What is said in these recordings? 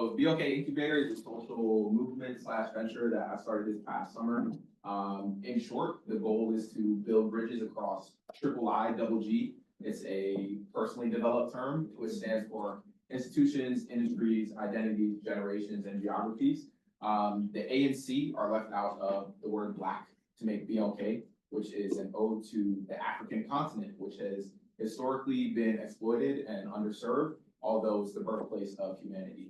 So BOK Incubator is a social movement slash venture that I started this past summer. In short, the goal is to build bridges across IIIG. It's a personally developed term, which stands for institutions, industries, identities, generations, and geographies. The A and C are left out of the word Black to make BLK, which is an ode to the African continent, which has historically been exploited and underserved, although it's the birthplace of humanity.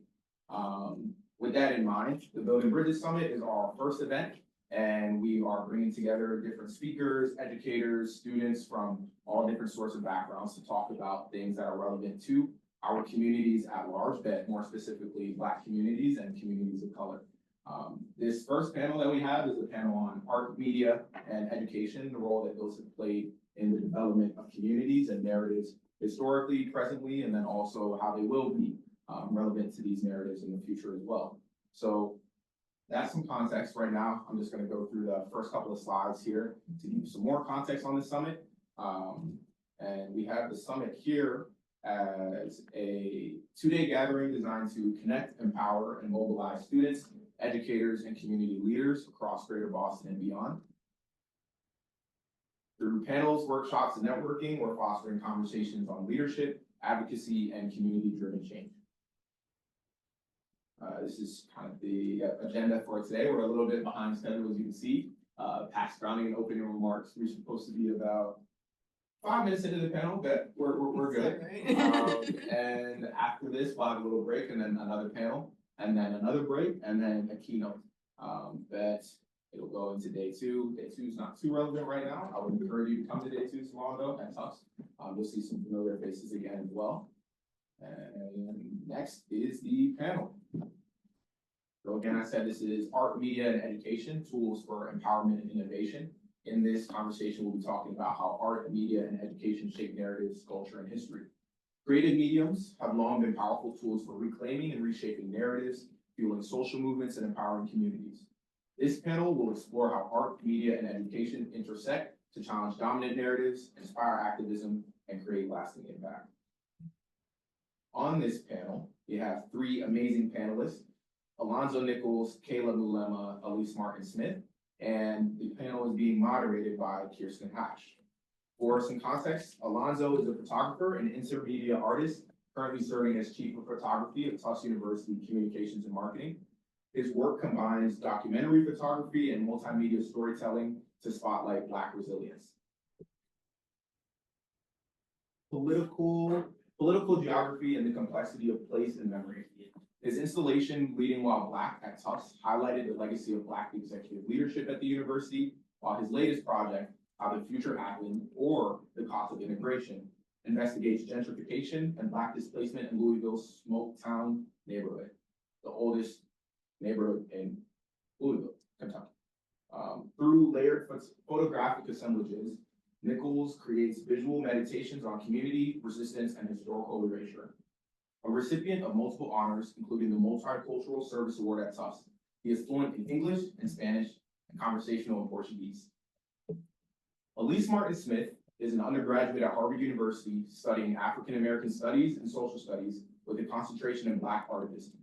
With that in mind, the Building Bridges Summit is our first event, and we are bringing together different speakers, educators, students from all different sorts of backgrounds to talk about things that are relevant to our communities at large, but more specifically Black communities and communities of color. This first panel that we have is a panel on art, media, and education, the role that those have played in the development of communities and narratives historically, presently, and then also how they will be relevant to these narratives in the future as well. So that's some context right now. I'm just going to go through the first couple of slides here to give you some more context on the summit. And we have the summit here as a two-day gathering designed to connect, empower, and mobilize students, educators, and community leaders across Greater Boston and beyond. Through panels, workshops, and networking, we're fostering conversations on leadership, advocacy, and community-driven change. This is kind of the agenda for today. We're a little bit behind schedule, as you can see. Past grounding and opening remarks. We're supposed to be about 5 minutes into the panel, but we're good. And after this, we'll have a little break, and then another panel, and then another break, and then a keynote. That it'll go into day two. Day two is not too relevant right now. I would encourage you to come to day two tomorrow, though, at Tufts. You'll see some familiar faces again as well. And next is the panel. So again, I said this is art, media, and education, tools for empowerment and innovation. In this conversation, we'll be talking about how art, media, and education shape narratives, culture, and history. Creative mediums have long been powerful tools for reclaiming and reshaping narratives, fueling social movements, and empowering communities. This panel will explore how art, media, and education intersect to challenge dominant narratives, inspire activism, and create lasting impact. On this panel, we have three amazing panelists: Alonso, Nichols, Moulema, Elyse Smith, and the panel is being moderated by Kiersten. For some context, Alonso is a photographer and intermedia artist, currently serving as Chief of Photography at Tufts University Communications and Marketing. His work combines documentary photography and multimedia storytelling to spotlight Black resilience. Political geography and the complexity of place and memory. His installation, Leading While Black at Tufts, highlighted the legacy of Black executive leadership at the university, while his latest project, How the Future Happened, or The Cost of Integration, investigates gentrification and Black displacement in Louisville's Smoketown neighborhood, the oldest neighborhood in Louisville, Kentucky. Through layered photographic assemblages, Nichols creates visual meditations on community, resistance, and historical erasure. A recipient of multiple honors, including the Multicultural Service Award at Tufts, he is fluent in English and Spanish and conversational in Portuguese. Elyse Smith is an undergraduate at Harvard University studying African American studies and social studies with a concentration in Black artivism,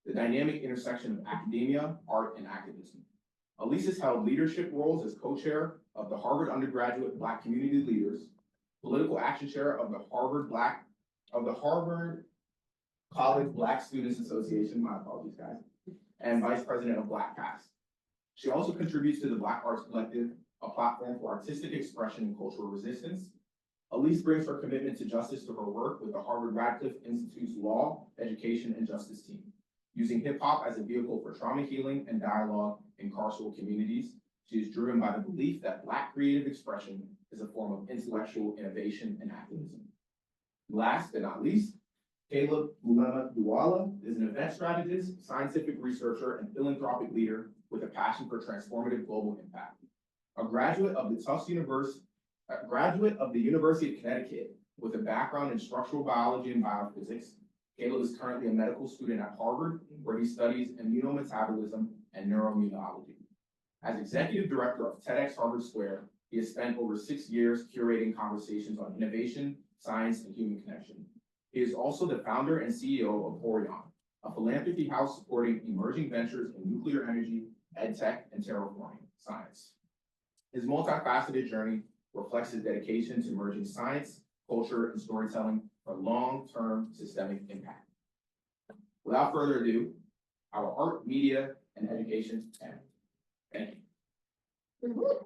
the dynamic intersection of academia, art, and activism. Elyse has held leadership roles as co-chair of the Harvard Undergraduate Black Community Leaders, political action chair of the Harvard College Black Students Association, my apologies guys, and vice president of Black Past. She also contributes to the Black Arts Collective, a platform for artistic expression and cultural resistance. Elyse brings her commitment to justice to her work with the Harvard Radcliffe Institute's Law, Education, and Justice team. Using hip hop as a vehicle for trauma healing and dialogue in carceral communities, she is driven by the belief that Black creative expression is a form of intellectual innovation and activism. Last but not least, Moulema is an event strategist, scientific researcher, and philanthropic leader with a passion for transformative global impact. A graduate of the University of Connecticut with a background in structural biology and biophysics, Caleb is currently a medical student at Harvard, where he studies immunometabolism and neuroimmunology. As executive director of TEDx Harvard Square, he has spent over 6 years curating conversations on innovation, science, and human connection. He is also the founder and CEO of Orion, a philanthropy house supporting emerging ventures in nuclear energy, edtech, and terraforming science. His multifaceted journey reflects his dedication to merging science, culture, and storytelling for long-term systemic impact. Without further ado, our art, media, and education panel. Thank you.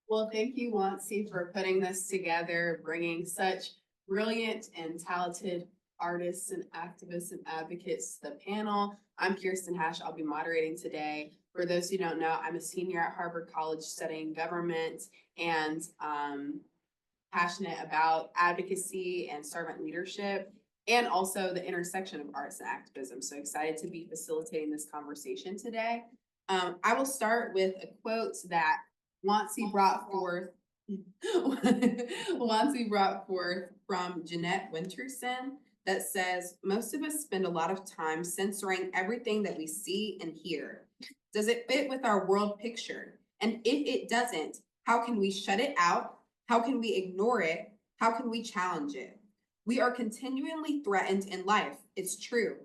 Well, thank you, Wansi, for putting this together, bringing such brilliant and talented artists and activists and advocates to the panel. I'm Kiersten. I'll be moderating today. For those who don't know, I'm a senior at Harvard College studying government and passionate about advocacy and servant leadership, and also the intersection of arts and activism. So excited to be facilitating this conversation today. I will start with a quote that Wansi brought forth from Jeanette Winterson that says, most of us spend a lot of time censoring everything that we see and hear. Does it fit with our world picture? And if it doesn't, how can we shut it out? How can we ignore it? How can we challenge it? We are continually threatened in life, it's true.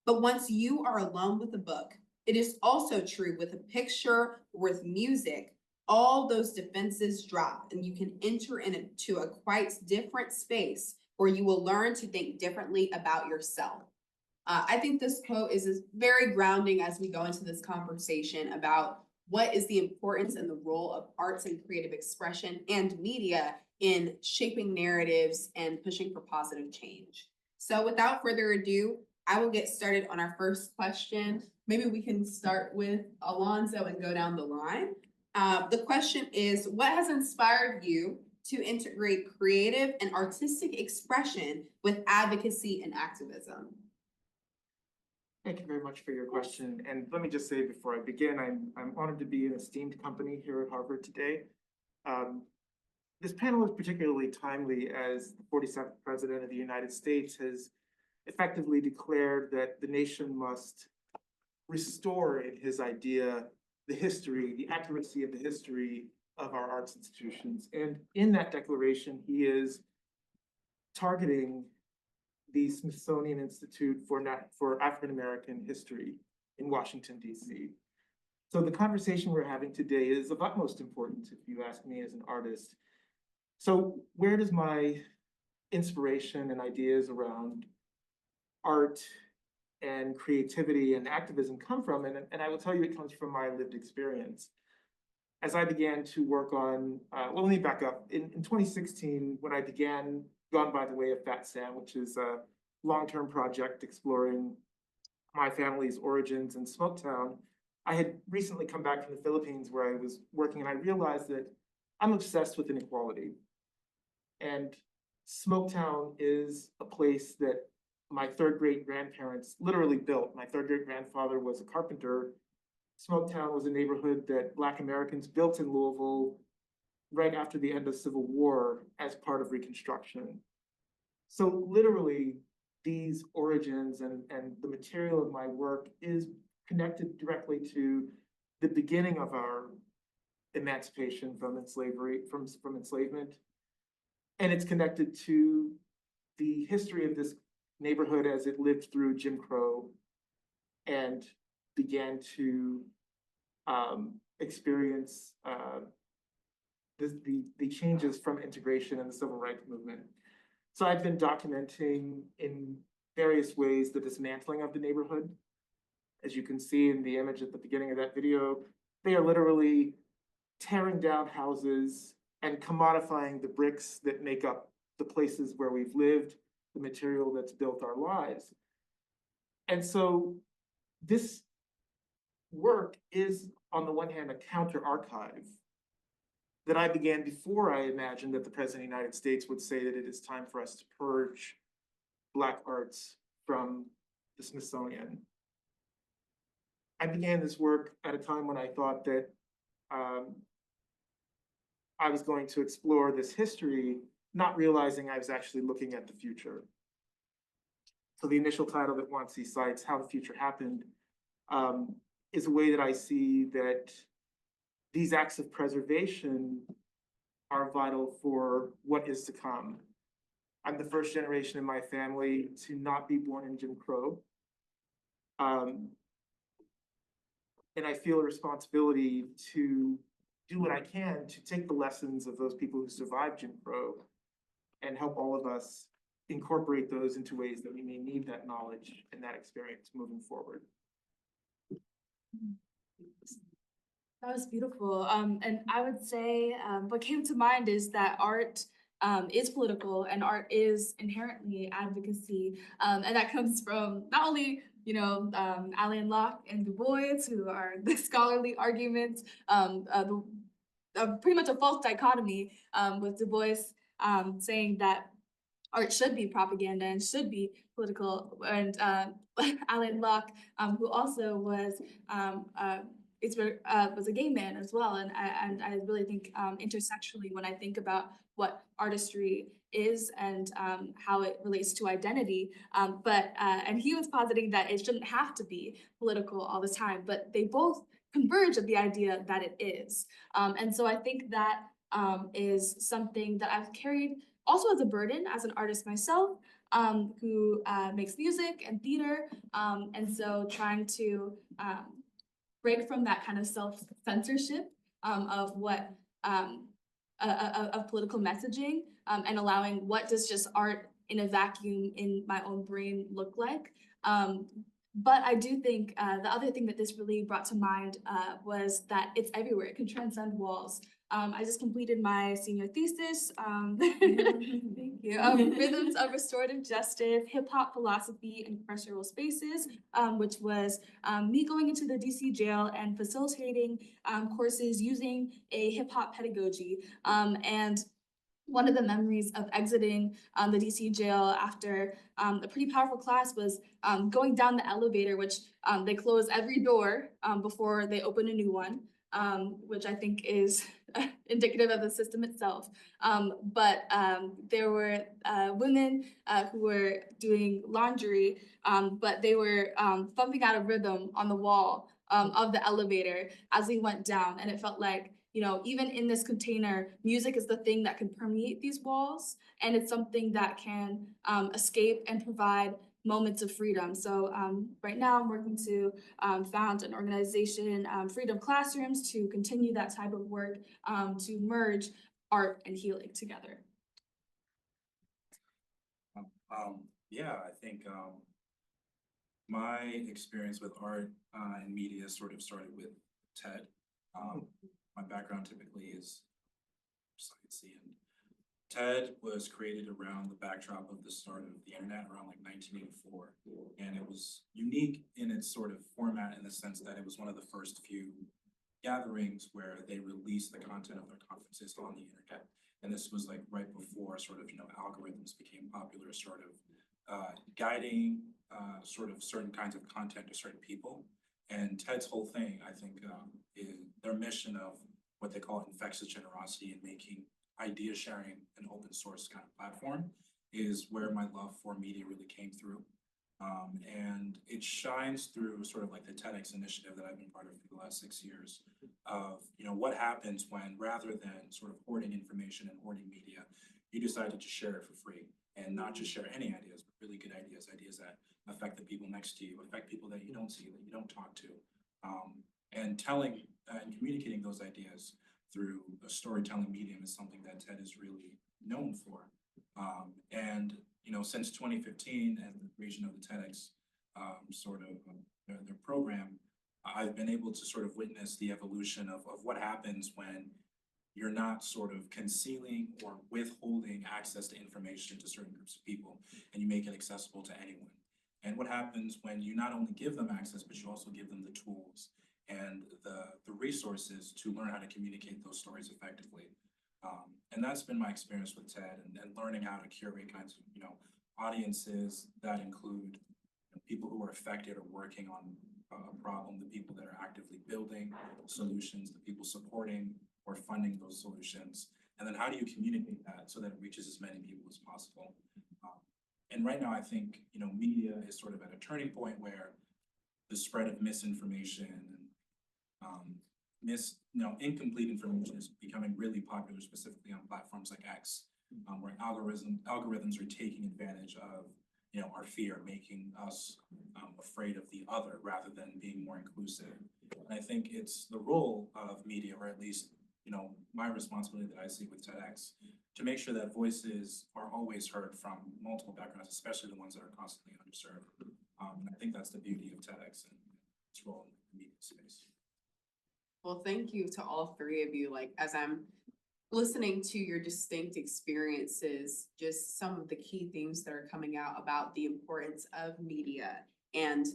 But once you are alone with a book, it is also true with a picture, with music, all those defenses drop and you can enter into a quite different space where you will learn to think differently about yourself. I think this quote is very grounding as we go into this conversation about what is the importance and the role of arts and creative expression and media in shaping narratives and pushing for positive change. So without further ado, I will get started on our first question. Maybe we can start with Alonso and go down the line. The question is, what has inspired you to integrate creative and artistic expression with advocacy and activism? Thank you very much for your question. And let me just say before I begin, I'm honored to be an esteemed company here at Harvard today. This panel is particularly timely as the 47th President of the United States has effectively declared that the nation must restore in his idea the history, the accuracy of the history of our arts institutions. And in that declaration, he is targeting the Smithsonian Institute for African American History in Washington, D.C. So the conversation we're having today is of utmost importance, if you ask me as an artist. So where does my inspiration and ideas around art and creativity and activism come from? And I will tell you, it comes from my lived experience. As I began to work on, well, let me back up. In 2016, when I began Gone by the Way of Fat Sam, which is a long-term project exploring my family's origins in Smoketown, I had recently come back from the Philippines where I was working, and I realized that I'm obsessed with inequality. And Smoketown is a place that my third great grandparents literally built. My third great grandfather was a carpenter. Smoketown was a neighborhood that Black Americans built in Louisville right after the end of Civil War as part of Reconstruction. So literally, these origins and the material of my work is connected directly to the beginning of our emancipation from enslavement. And it's connected to the history of this neighborhood as it lived through Jim Crow and began to experience the changes from integration and the civil rights movement. So I've been documenting in various ways the dismantling of the neighborhood. As you can see in the image at the beginning of that video, they are literally tearing down houses and commodifying the bricks that make up the places where we've lived, the material that's built our lives. And so this work is, on the one hand, a counter archive that I began before I imagined that the President of the United States would say that it is time for us to purge Black arts from the Smithsonian. I began this work at a time when I thought that I was going to explore this history, not realizing I was actually looking at the future. So the initial title that Wansi cites, How the Future Happened, is a way that I see that these acts of preservation are vital for what is to come. I'm the first generation in my family to not be born in Jim Crow. And I feel a responsibility to do what I can to take the lessons of those people who survived Jim Crow and help all of us incorporate those into ways that we may need that knowledge and that experience moving forward. That was beautiful. And I would say, what came to mind is that art is political and art is inherently advocacy. And that comes from not only, Alain Locke and Du Bois, who are the scholarly arguments, pretty much a false dichotomy, with Du Bois saying that art should be propaganda and should be political, and Alain Locke, who also was a gay man as well, and I really think intersectionally when I think about what artistry is and how it relates to identity, and he was positing that it shouldn't have to be political all the time, but they both converge at the idea that it is, and so I think that is something that I've carried also as a burden as an artist myself, who makes music and theater, and so trying to break from that kind of self-censorship of what of political messaging, and allowing what does just art in a vacuum in my own brain look like. But I do think the other thing that this really brought to mind was that it's everywhere. It can transcend walls. I just completed my senior thesis, thank you, Rhythms of Restorative Justice, Hip Hop Philosophy in Carceral Spaces, which was me going into the DC jail and facilitating courses using a hip hop pedagogy. And one of the memories of exiting the DC jail after a pretty powerful class was going down the elevator, which they close every door before they open a new one, which I think is indicative of the system itself. But there were women who were doing laundry, but they were thumping out a rhythm on the wall of the elevator as we went down, and it felt like, even in this container, music is the thing that can permeate these walls, and it's something that can escape and provide moments of freedom. So right now I'm working to found an organization, Freedom Classrooms, to continue that type of work, to merge art and healing together. Yeah, I think my experience with art and media sort of started with TED. My background typically is science, and TED was created around the backdrop of the start of the internet around like 1984. And it was unique in its sort of format in the sense that it was one of the first few gatherings where they released the content of their conferences on the internet. And this was like right before sort of, algorithms became popular, sort of guiding sort of certain kinds of content to certain people. And TED's whole thing, I think, is their mission of what they call infectious generosity and making idea sharing an open source kind of platform is where my love for media really came through. And it shines through sort of like the TEDx initiative that I've been part of for the last 6 years of, what happens when rather than sort of hoarding information and hoarding media, you decide to just share it for free and not just share any ideas, but really good ideas, ideas that affect the people next to you, affect people that you don't see, that you don't talk to. And telling and communicating those ideas through a storytelling medium is something that TED is really known for. And since 2015 and the creation of the TEDx sort of their program, I've been able to sort of witness the evolution of what happens when you're not sort of concealing or withholding access to information to certain groups of people, and you make it accessible to anyone. And what happens when you not only give them access, but you also give them the tools and the resources to learn how to communicate those stories effectively. And that's been my experience with TED, and learning how to curate kinds of, audiences that include people who are affected or working on a problem, the people that are actively building solutions, the people supporting or funding those solutions. And then how do you communicate that so that it reaches as many people as possible? And right now, I think, media is sort of at a turning point where the spread of misinformation and incomplete information is becoming really popular, specifically on platforms like X. where algorithms are taking advantage of, you know, our fear, making us afraid of the other rather than being more inclusive. And I think it's the role of media, or at least, you know, my responsibility that I see with TEDx, to make sure that voices are always heard from multiple backgrounds, especially the ones that are constantly underserved. And I think that's the beauty of TEDx and its role in the media space. Well, thank you to all three of you. Like, as I'm listening to your distinct experiences, just some of the key themes that are coming out about the importance of media and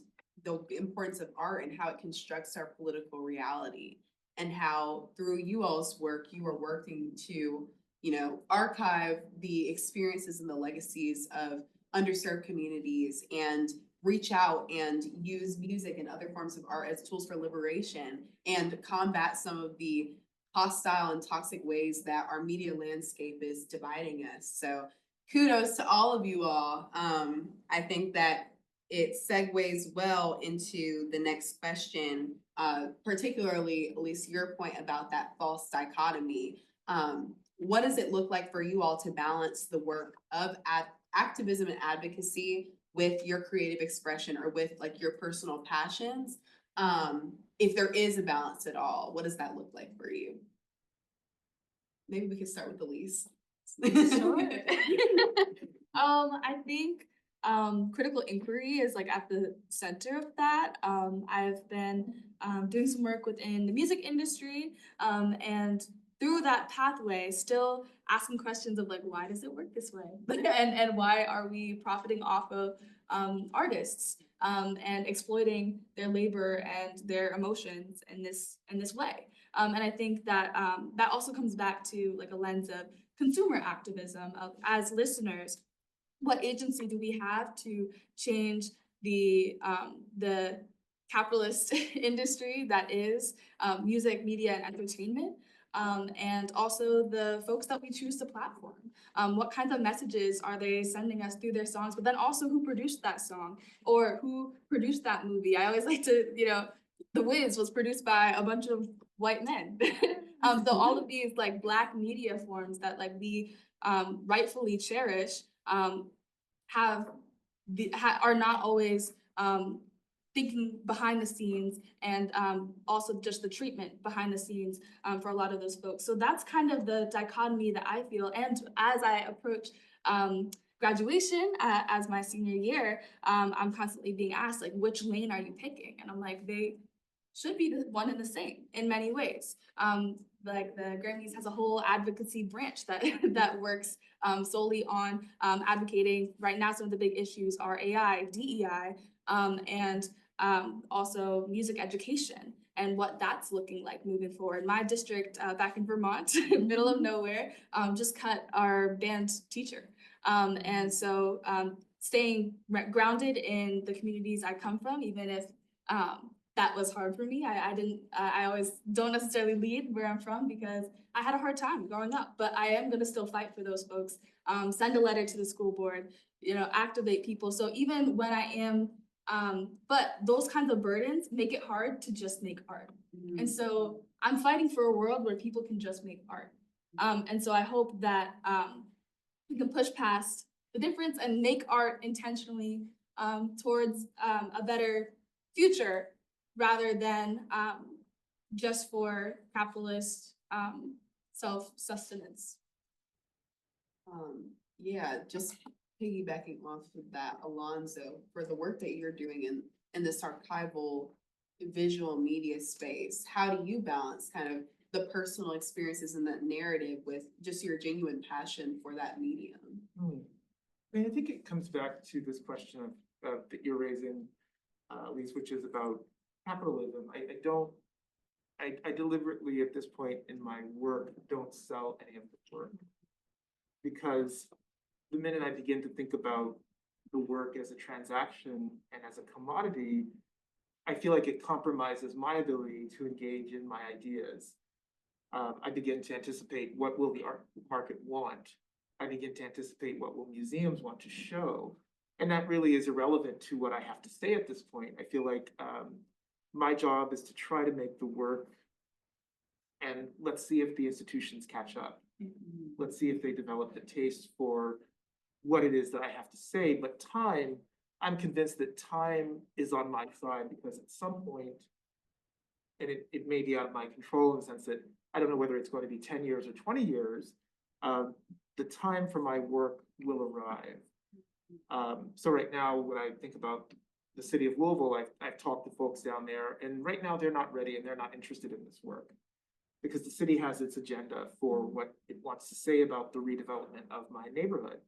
the importance of art and how it constructs our political reality, and how through you all's work, you are working to, you know, archive the experiences and the legacies of underserved communities and reach out and use music and other forms of art as tools for liberation and combat some of the hostile and toxic ways that our media landscape is dividing us. So kudos to all of you all. I think that it segues well into the next question, particularly Elyse, your point about that false dichotomy. What does it look like for you all to balance the work of activism and advocacy with your creative expression or with like your personal passions? If there is a balance at all, what does that look like for you? Maybe we could start with Elyse. Sure. I think critical inquiry is like at the center of that. I've been doing some work within the music industry, and through that pathway, still asking questions of like, why does it work this way? And why are we profiting off of artists and exploiting their labor and their emotions in this way? And I think that that also comes back to like a lens of consumer activism of, as listeners, what agency do we have to change the capitalist industry that is music, media, and entertainment, and also the folks that we choose to platform. What kinds of messages are they sending us through their songs, but then also who produced that song or who produced that movie? I always like to, you know, The Wiz was produced by a bunch of white men. So all of these like Black media forms that like we rightfully cherish are not always thinking behind the scenes, and also just the treatment behind the scenes for a lot of those folks. So that's kind of the dichotomy that I feel. And as I approach graduation as my senior year, I'm constantly being asked like, which lane are you picking? And I'm like, they should be the one and the same in many ways. Like the Grammys has a whole advocacy branch that that works solely on advocating. Right now, some of the big issues are AI, DEI, and also music education and what that's looking like moving forward. My district back in Vermont, middle of nowhere, just cut our band teacher. And so staying grounded in the communities I come from, even if that was hard for me. I always don't necessarily lead where I'm from because I had a hard time growing up, but I am gonna still fight for those folks. Send a letter to the school board, you know, activate people. So even when I am, but those kinds of burdens make it hard to just make art. And so I'm fighting for a world where people can just make art. And so I hope that we can push past the difference and make art intentionally towards a better future, rather than just for capitalist self-sustenance. Yeah, just piggybacking off of that, Alonso, for the work that you're doing in this archival visual media space, how do you balance kind of the personal experiences and that narrative with just your genuine passion for that medium? I mean, I think it comes back to this question of that you're raising, Elyse, which is about capitalism. I deliberately at this point in my work don't sell any of the work, because the minute I begin to think about the work as a transaction and as a commodity, I feel like it compromises my ability to engage in my ideas. I begin to anticipate what will the art market want. I begin to anticipate what will museums want to show. And that really is irrelevant to what I have to say at this point. I feel like my job is to try to make the work, and let's see if the institutions catch up. Let's see if they develop the taste for what it is that I have to say, but time, I'm convinced that time is on my side because at some point, and it may be out of my control in the sense that I don't know whether it's going to be 10 years or 20 years, the time for my work will arrive. So right now, when I think about the city of Louisville, I've talked to folks down there, and right now they're not ready and they're not interested in this work. Because the city has its agenda for what it wants to say about the redevelopment of my neighborhood.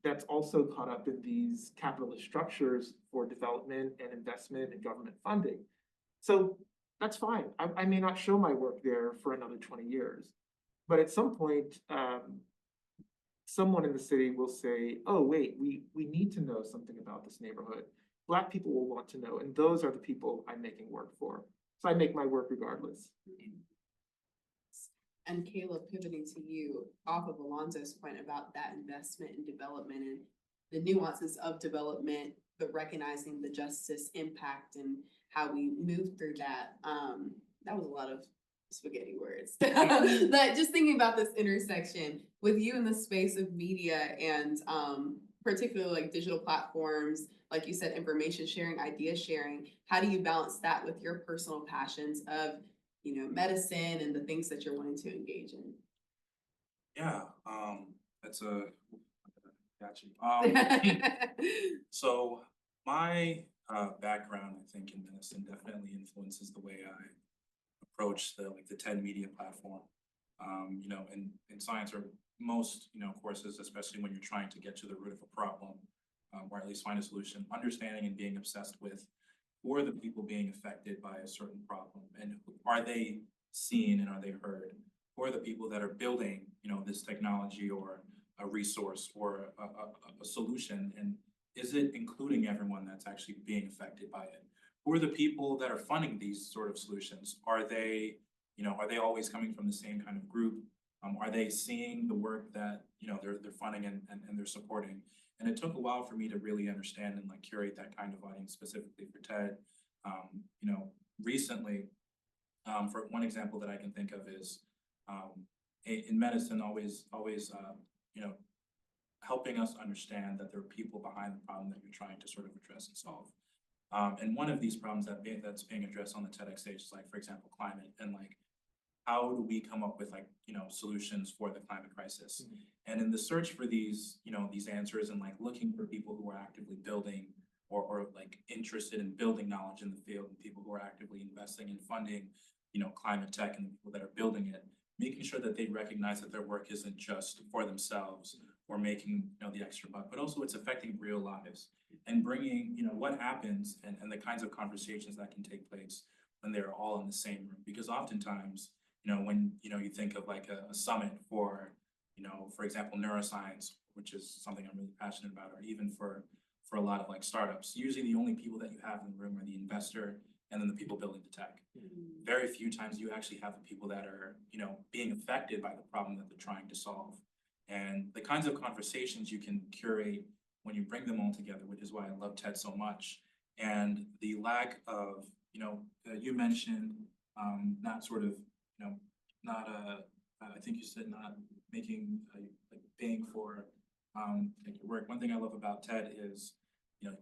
That's also caught up in these capitalist structures for development and investment and government funding. So that's fine. I may not show my work there for another 20 years. But at some point, someone in the city will say, oh, wait, we need to know something about this neighborhood. Black people will want to know, and those are the people I'm making work for. So I make my work regardless. And Caleb, pivoting to you, off of Alonso's point about that investment and development and the nuances of development, but recognizing the justice impact and how we move through that. That was a lot of spaghetti words. But just thinking about this intersection with you in the space of media and particularly like digital platforms, like you said, information sharing, idea sharing, how do you balance that with your personal passions of, you know, medicine and the things that you're wanting to engage in? Yeah, that's a, got you. So my background, I think, in medicine definitely influences the way I approach the TED Media platform. You know, in science or most, you know, courses, especially when you're trying to get to the root of a problem, or at least find a solution, understanding and being obsessed with who are the people being affected by a certain problem, and are they seen and are they heard? Who are the people that are building, you know, this technology or a resource or a solution, and is it including everyone that's actually being affected by it? Who are the people that are funding these sort of solutions? Are they, you know, are they always coming from the same kind of group? Are they seeing the work that, you know, they're funding and they're supporting? And it took a while for me to really understand and like curate that kind of audience specifically for TED. You know, recently, for one example that I can think of is in medicine, always, you know, helping us understand that there are people behind the problem that you're trying to sort of address and solve. And one of these problems that's being addressed on the TEDx stage is like, for example, climate, and like, how do we come up with like, you know, solutions for the climate crisis? Mm-hmm. And in the search for these, you know, these answers and like looking for people who are actively building or like interested in building knowledge in the field, and people who are actively investing and funding, you know, climate tech, and the people that are building it, making sure that they recognize that their work isn't just for themselves or making, you know, the extra buck, but also it's affecting real lives and bringing, you know, what happens and the kinds of conversations that can take place when they're all in the same room. Because oftentimes, you know, when, you know, you think of like a summit for, you know, for example, neuroscience, which is something I'm really passionate about, or even for a lot of like startups, usually the only people that you have in the room are the investor and then the people building the tech. Mm-hmm. Very few times you actually have the people that are, you know, being affected by the problem that they're trying to solve. And the kinds of conversations you can curate when you bring them all together, which is why I love TED so much. And the lack of, you know, you mentioned not sort of, you know, not I think you said not making like paying for like your work. One thing I love about TED is, you know,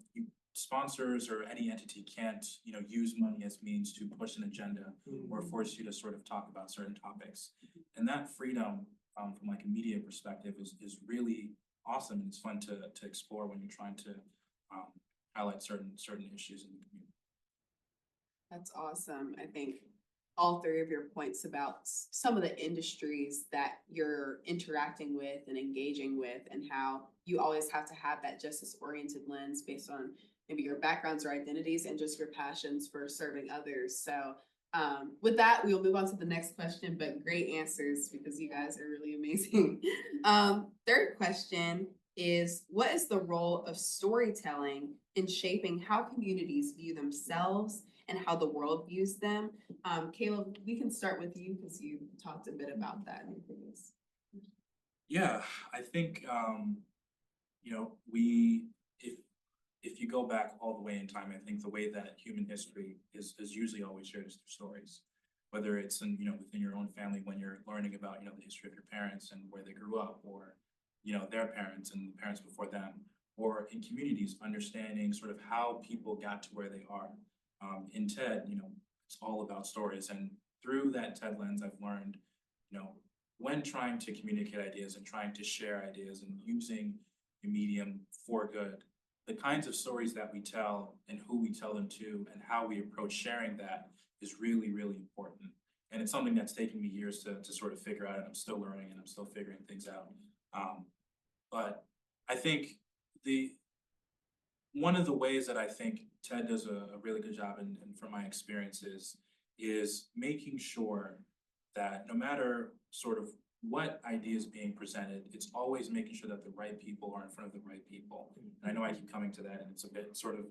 sponsors or any entity can't, you know, use money as means to push an agenda or force you to sort of talk about certain topics. And that freedom from like a media perspective is really awesome, and it's fun to explore when you're trying to highlight certain issues in the community. That's awesome. I think all three of your points about some of the industries that you're interacting with and engaging with, and how you always have to have that justice-oriented lens based on maybe your backgrounds or identities and just your passions for serving others. So with that, we'll move on to the next question, but great answers because you guys are really amazing. Third question is, what is the role of storytelling in shaping how communities view themselves and how the world views them? Caleb, we can start with you because you talked a bit about that in your previous. Yeah, I think, you know, if you go back all the way in time, I think the way that human history is usually always shared is through stories. whether it's in, within your own family when you're learning about, the history of your parents and where they grew up, or, their parents and the parents before them, or in communities, understanding sort of how people got to where they are. In TED, it's all about stories. And through that TED lens, I've learned, when trying to communicate ideas and trying to share ideas and using the medium for good, the kinds of stories that we tell and who we tell them to and how we approach sharing that is really, really important. And it's something that's taken me years to sort of figure out, and I'm still learning and I'm still figuring things out. But I think one of the ways that I think TED does a really good job, and from my experiences, is making sure that no matter sort of what idea is being presented, it's always making sure that the right people are in front of the right people. And I know I keep coming to that, and it's a bit sort of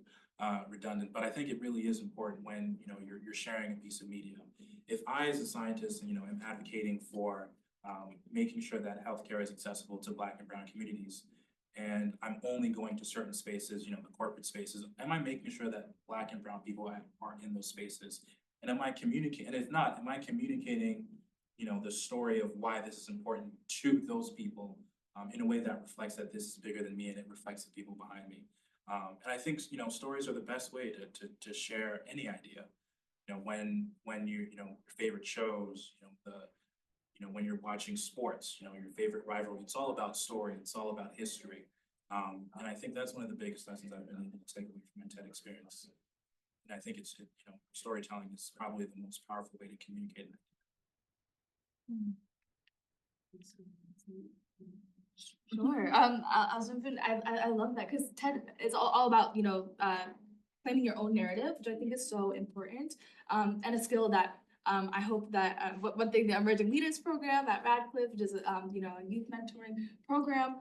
redundant, but I think it really is important when you're sharing a piece of media. If I, as a scientist, am advocating for making sure that healthcare is accessible to Black and Brown communities, and I'm only going to certain spaces, the corporate spaces, am I making sure that Black and Brown people are in those spaces? And am I communicating? And if not, am I communicating, the story of why this is important to those people in a way that reflects that this is bigger than me and it reflects the people behind me? And I think, stories are the best way to share any idea. When your favorite shows, when you're watching sports, your favorite rivalry, it's all about story, it's all about history. And I think that's one of the biggest lessons I've been able to take away from my TED experience. And I think it's, storytelling is probably the most powerful way to communicate. Sure. I'll jump in. I love that because TED is all about, claiming your own narrative, which I think is so important. And a skill that I hope that one thing the Emerging Leaders Program at Radcliffe, which is a youth mentoring program,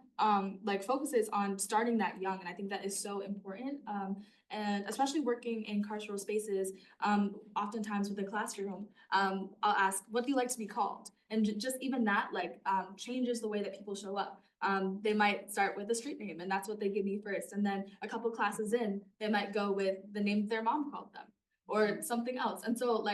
like focuses on starting that young, and I think that is so important. And especially working in carceral spaces, oftentimes with the classroom, I'll ask, "What do you like to be called?" And just even that changes the way that people show up. They might start with a street name, and that's what they give me first, and then a couple classes in, they might go with the name their mom called them or something else. And so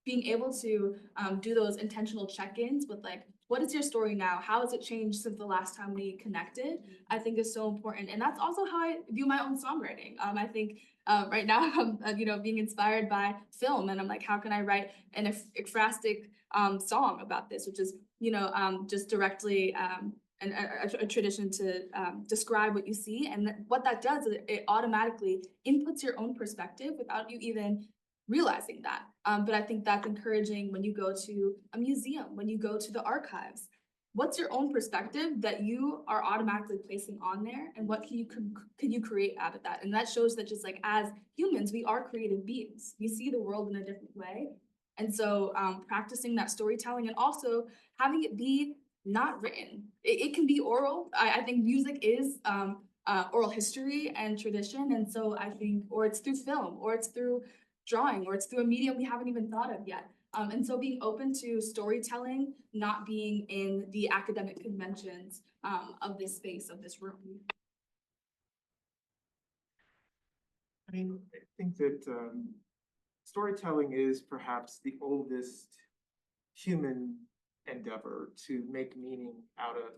being able to do those intentional check-ins with what is your story now? How has it changed since the last time we connected? I think is so important. And that's also how I view my own songwriting. I think right now I'm being inspired by film, and I'm like, how can I write an ekphrastic song about this, which is just directly a tradition to describe what you see. And what that does is it automatically inputs your own perspective without you even realizing that. But I think that's encouraging when you go to a museum, when you go to the archives. What's your own perspective that you are automatically placing on there, and what can you create out of that? And that shows that just as humans, we are creative beings. We see the world in a different way. And so practicing that storytelling, and also having it be not written. It can be oral. I think music is oral history and tradition. And so I think, or it's through film, or it's through drawing, or it's through a medium we haven't even thought of yet. And so being open to storytelling, not being in the academic conventions of this space, of this room. I mean, I think that storytelling is perhaps the oldest human endeavor to make meaning out of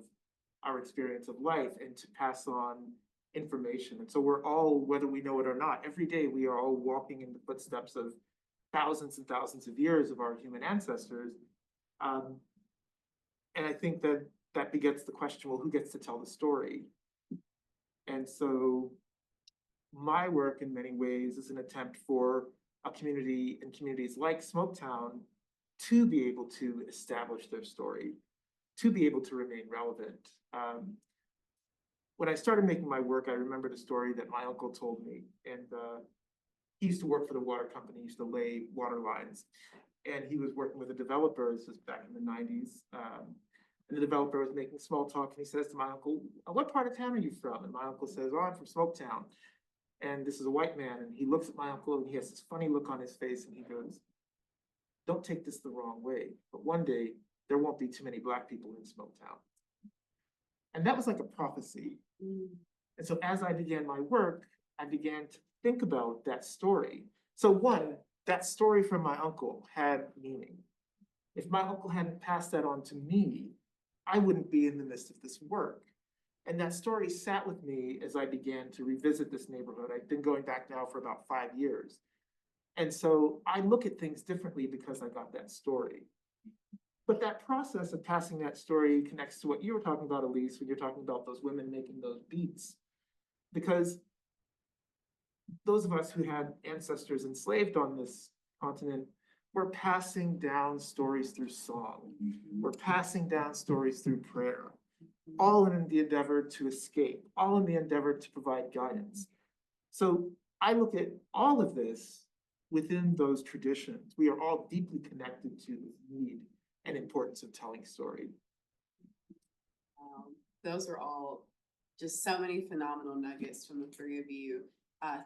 our experience of life and to pass on information. And so we're all, whether we know it or not, every day we are all walking in the footsteps of thousands and thousands of years of our human ancestors. And I think that begets the question, well, who gets to tell the story? And so my work in many ways is an attempt for a community and communities like Smoketown to be able to establish their story, to be able to remain relevant. When I started making my work, I remembered a story that my uncle told me. And he used to work for the water company, he used to lay water lines. And he was working with a developer, this was back in the 90s. And the developer was making small talk, and he says to my uncle, "What part of town are you from?" And my uncle says, "Oh, I'm from Smoketown." And this is a white man, and he looks at my uncle, and he has this funny look on his face, and he goes, "Don't take this the wrong way, but one day there won't be too many Black people in Smoketown." And that was like a prophecy. And so as I began my work, I began to think about that story. So one, that story from my uncle had meaning. If my uncle hadn't passed that on to me, I wouldn't be in the midst of this work. And that story sat with me as I began to revisit this neighborhood. I've been going back now for about 5 years. And so I look at things differently because I got that story. But that process of passing that story connects to what you were talking about, Elyse, when you're talking about those women making those beats. Because those of us who had ancestors enslaved on this continent, we're passing down stories through song. We're passing down stories through prayer, all in the endeavor to escape, all in the endeavor to provide guidance. So I look at all of this within those traditions. We are all deeply connected to the need and importance of telling story. Those are all just so many phenomenal nuggets from the three of you,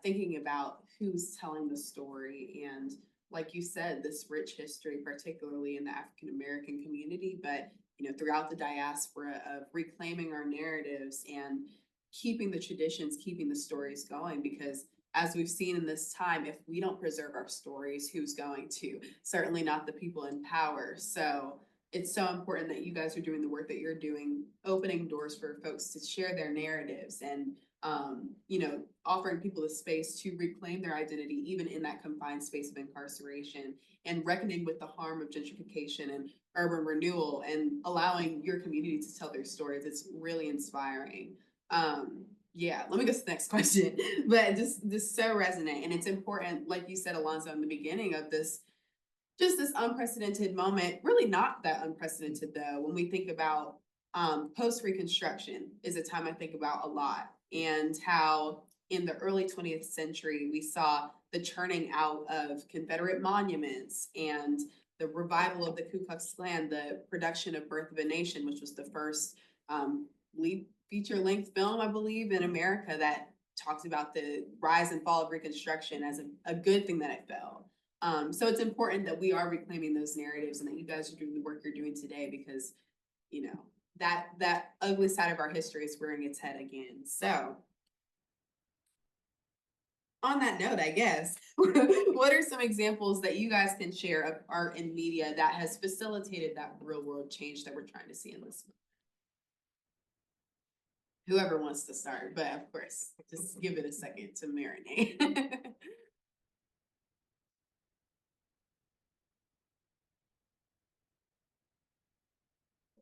thinking about who's telling the story and, like you said, this rich history, particularly in the African American community, but throughout the diaspora, of reclaiming our narratives and keeping the traditions, keeping the stories going. Because as we've seen in this time, if we don't preserve our stories, who's going to? Certainly not the people in power. So it's so important that you guys are doing the work that you're doing, opening doors for folks to share their narratives and offering people the space to reclaim their identity, even in that confined space of incarceration, and reckoning with the harm of gentrification and urban renewal and allowing your community to tell their stories. It's really inspiring. Yeah, let me go to the next question, but just so resonant. And it's important, like you said, Alonso, in the beginning of this, just this unprecedented moment, really not that unprecedented though, when we think about post-Reconstruction is a time I think about a lot, and how in the early 20th century, we saw the churning out of Confederate monuments and the revival of the Ku Klux Klan, the production of Birth of a Nation, which was the first lead feature-length film, I believe, in America that talked about the rise and fall of Reconstruction as a good thing that it fell. So it's important that we are reclaiming those narratives and that you guys are doing the work you're doing today, because that ugly side of our history is rearing its head again. So on that note, I guess, what are some examples that you guys can share of art and media that has facilitated that real world change that we're trying to see in this moment? Whoever wants to start, but of course, just give it a second to marinate.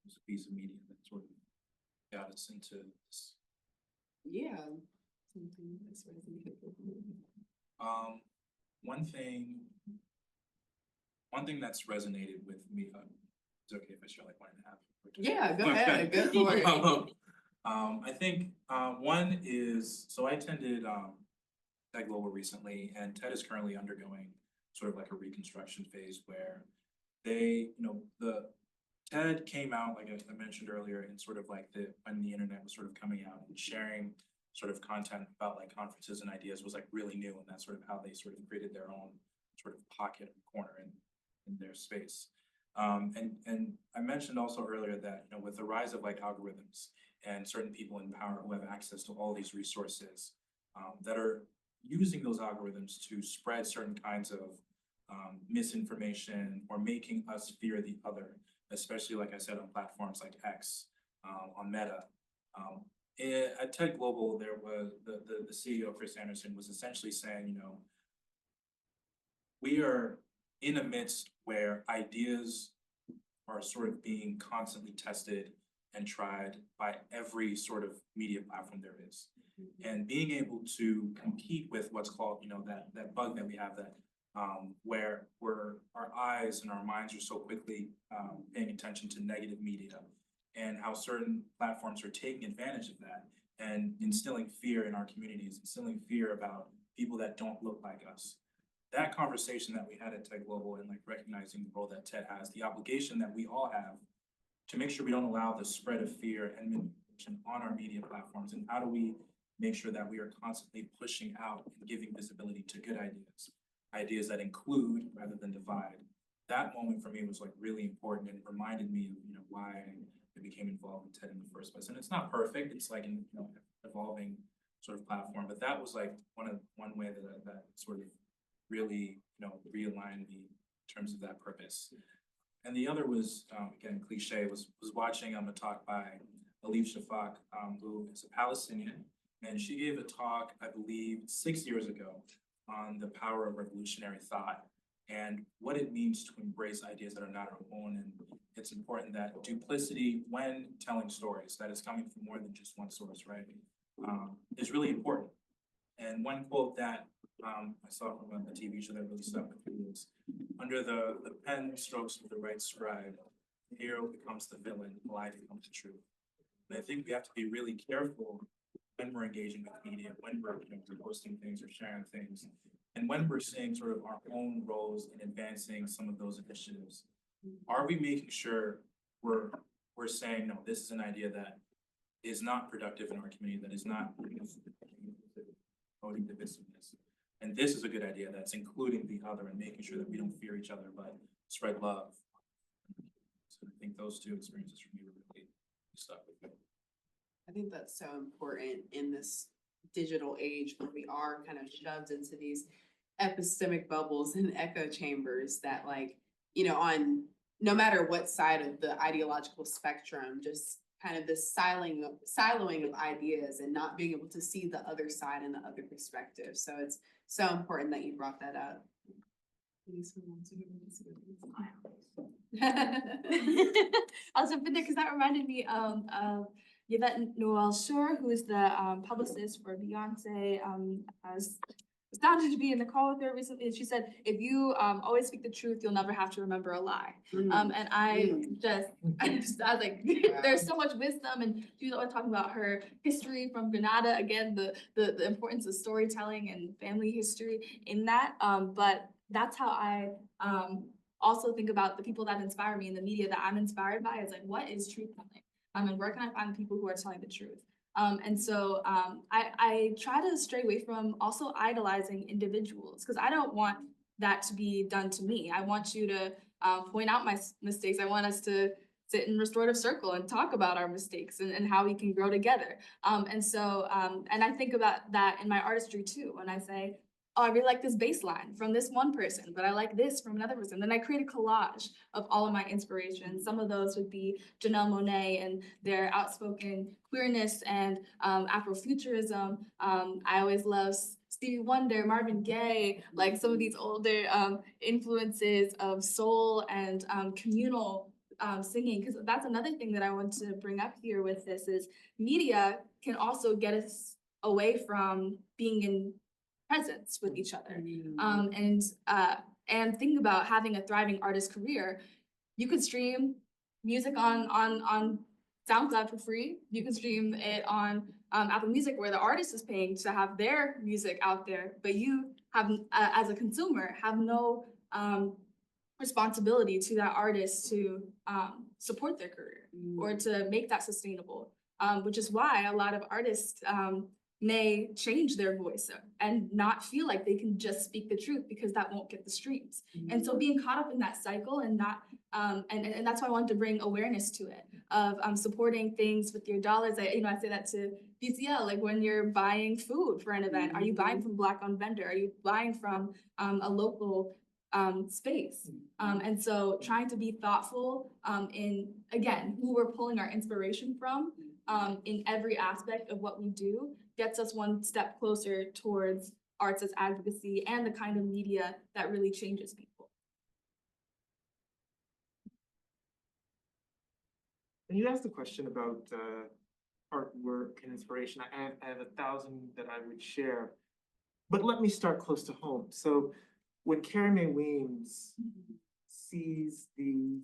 Was a piece of media that sort of got us into this. Yeah. Something that's resonated with me. One thing that's resonated with me, it's okay if I share like 1.5. Yeah, go ahead, go for it. I think one is, so I attended Tech Global recently, and TED is currently undergoing sort of like a reconstruction phase where they, the TED came out, like I mentioned earlier, in sort of like when the internet was sort of coming out, and sharing sort of content about like conferences and ideas was like really new, and that's sort of how they sort of created their own sort of pocket corner in their space. And I mentioned also earlier that with the rise of like algorithms and certain people in power who have access to all these resources that are using those algorithms to spread certain kinds of misinformation or making us fear the other, especially like I said on platforms like X, on Meta. At TED Global, there was the CEO, Chris Anderson, was essentially saying, we are in a midst where ideas are sort of being constantly tested and tried by every sort of media platform there is. And being able to compete with what's called, that bug that we have, that where our eyes and our minds are so quickly paying attention to negative media, and how certain platforms are taking advantage of that and instilling fear in our communities, instilling fear about people that don't look like us. That conversation that we had at Tech Global, and like recognizing the role that TED has, the obligation that we all have to make sure we don't allow the spread of fear and manipulation on our media platforms, and how do we make sure that we are constantly pushing out and giving visibility to good ideas that include rather than divide. That moment for me was like really important, and it reminded me of why I became involved in TED in the first place. And it's not perfect; it's like an evolving sort of platform. But that was like one way that sort of really, realign me in terms of that purpose. And the other was, again, cliche, was watching a talk by Elyse, who is a Palestinian. And she gave a talk, I believe, 6 years ago on the power of revolutionary thought and what it means to embrace ideas that are not our own. And it's important that duplicity, when telling stories, that is coming from more than just one source, right, is really important. And one quote that I saw from a TV show that really stuck with me was, under the pen strokes of the right scribe, the hero becomes the villain, the lie becomes the truth. And I think we have to be really careful when we're engaging with media, when we're posting things or sharing things, and when we're seeing sort of our own roles in advancing some of those initiatives. Are we making sure we're saying, no, this is an idea that is not productive in our community, that is not promoting divisiveness, and this is a good idea that's including the other and making sure that we don't fear each other but spread love. So I think those two experiences for me were really stuck with me. I think that's so important in this digital age where we are kind of shoved into these epistemic bubbles and echo chambers that, like, on no matter what side of the ideological spectrum, just kind of this siloing of ideas and not being able to see the other side and the other perspective. So it's so important that you brought that up. I'll jump in there because that reminded me of Yvette Noel-Schur, who is the publicist for Beyonce. Has started to be in the call with her recently, and she said, if you always speak the truth, you'll never have to remember a lie. And I was like, there's so much wisdom, and she was always talking about her history from Grenada, again, the importance of storytelling and family history in that. But that's how I also think about the people that inspire me in the media that I'm inspired by. Is like, what is truth telling? And where can I find the people who are telling the truth? And so I try to stray away from also idolizing individuals, because I don't want that to be done to me. I want you to point out my mistakes. I want us to sit in restorative circle and talk about our mistakes and how we can grow together. And I think about that in my artistry too, when I say, oh, I really like this bass line from this one person, but I like this from another person. Then I create a collage of all of my inspirations. Some of those would be Janelle Monáe and their outspoken queerness and Afrofuturism. I always love Stevie Wonder, Marvin Gaye, like some of these older influences of soul and communal singing. Because that's another thing that I want to bring up here with this is media can also get us away from being in presence with each other. And think about having a thriving artist career. You could stream music on SoundCloud for free. You can stream it on Apple Music, where the artist is paying to have their music out there, but you have, as a consumer, have no responsibility to that artist to support their career or to make that sustainable, which is why a lot of artists may change their voice and not feel like they can just speak the truth because that won't get the streams. And so being caught up in that cycle and not, and that's why I wanted to bring awareness to it of supporting things with your dollars. I say that to DCL, like when you're buying food for an event, are you buying from Black-owned vendor? Are you buying from a local space? And so trying to be thoughtful in, again, who we're pulling our inspiration from in every aspect of what we do gets us one step closer towards arts as advocacy and the kind of media that really changes people. And you asked a question about artwork and inspiration. I have 1,000 that I would share, but let me start close to home. So when Kiersten Weems sees the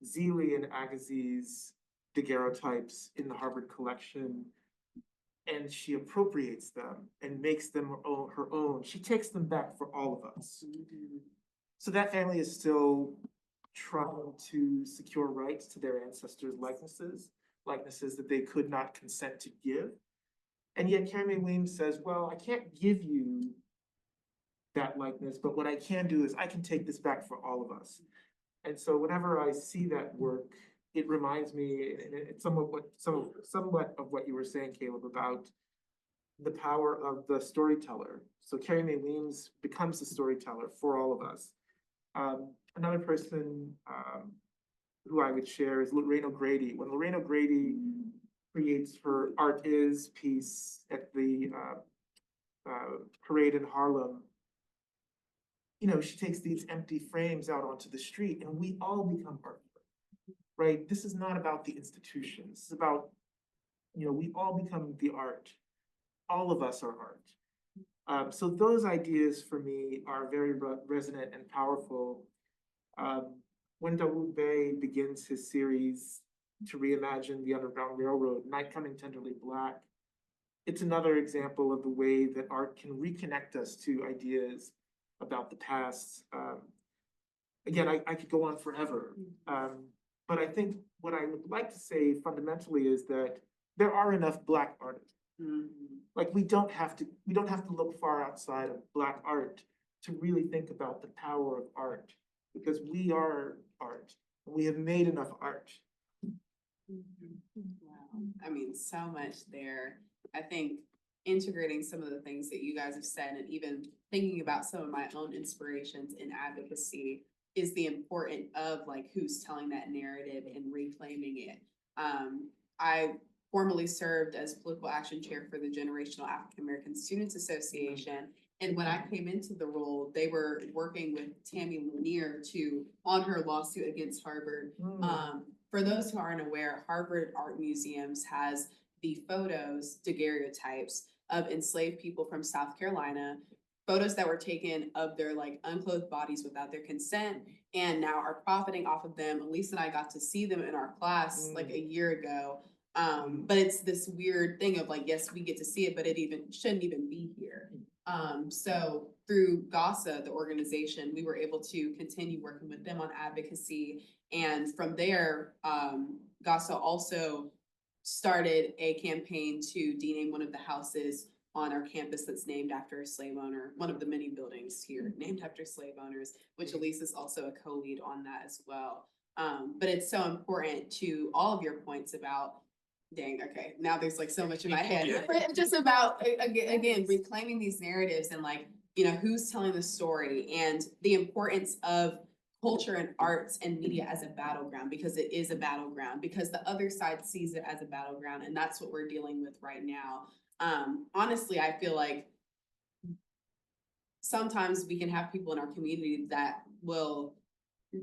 Zelie and Agassiz daguerreotypes in the Harvard collection, and she appropriates them and makes them her own, she takes them back for all of us. So that family is still trying to secure rights to their ancestors' likenesses that they could not consent to give. And yet Kiersten Weems says, well, I can't give you that likeness, but what I can do is I can take this back for all of us. And so whenever I see that work, it reminds me, and it's somewhat of what you were saying, Caleb, about the power of the storyteller. So Carrie Mae Weems becomes the storyteller for all of us. Another person who I would share is Lorraine O'Grady. When Lorraine O'Grady creates her Art Is piece at the parade in Harlem, you know, she takes these empty frames out onto the street and we all become art, right? This is not about the institution. This is about, you know, we all become the art. All of us are art. So those ideas for me are very resonant and powerful. When Dawood Bey begins his series to reimagine the Underground Railroad, Night Coming Tenderly Black, it's another example of the way that art can reconnect us to ideas about the past. Again, I could go on forever. But I think what I would like to say fundamentally is that there are enough Black artists. Like we don't have to look far outside of Black art to really think about the power of art, because we are art. We have made enough art. Wow, I mean, so much there. I think integrating some of the things that you guys have said and even thinking about some of my own inspirations in advocacy is the importance of like who's telling that narrative and reclaiming it. I formerly served as political action chair for the Generational African American Students Association. And when I came into the role, they were working with Tammy Lanier on her lawsuit against Harvard. For those who aren't aware, Harvard Art Museums has the photos, daguerreotypes of enslaved people from South Carolina, photos that were taken of their like unclothed bodies without their consent, and now are profiting off of them. Elyse and I got to see them in our class like a year ago. But it's this weird thing of like, yes, we get to see it, but it shouldn't even be here. So through GASA, the organization, we were able to continue working with them on advocacy. And from there, GASA also started a campaign to dename one of the houses on our campus that's named after a slave owner, one of the many buildings here named after slave owners, which Elyse is also a co-lead on that as well. But it's so important to all of your points about, dang, okay, now there's like so much in my head. But just about, again, reclaiming these narratives and like, you know, who's telling the story and the importance of culture and arts and media as a battleground, because it is a battleground, because the other side sees it as a battleground, and that's what we're dealing with right now. Honestly, I feel like sometimes we can have people in our community that will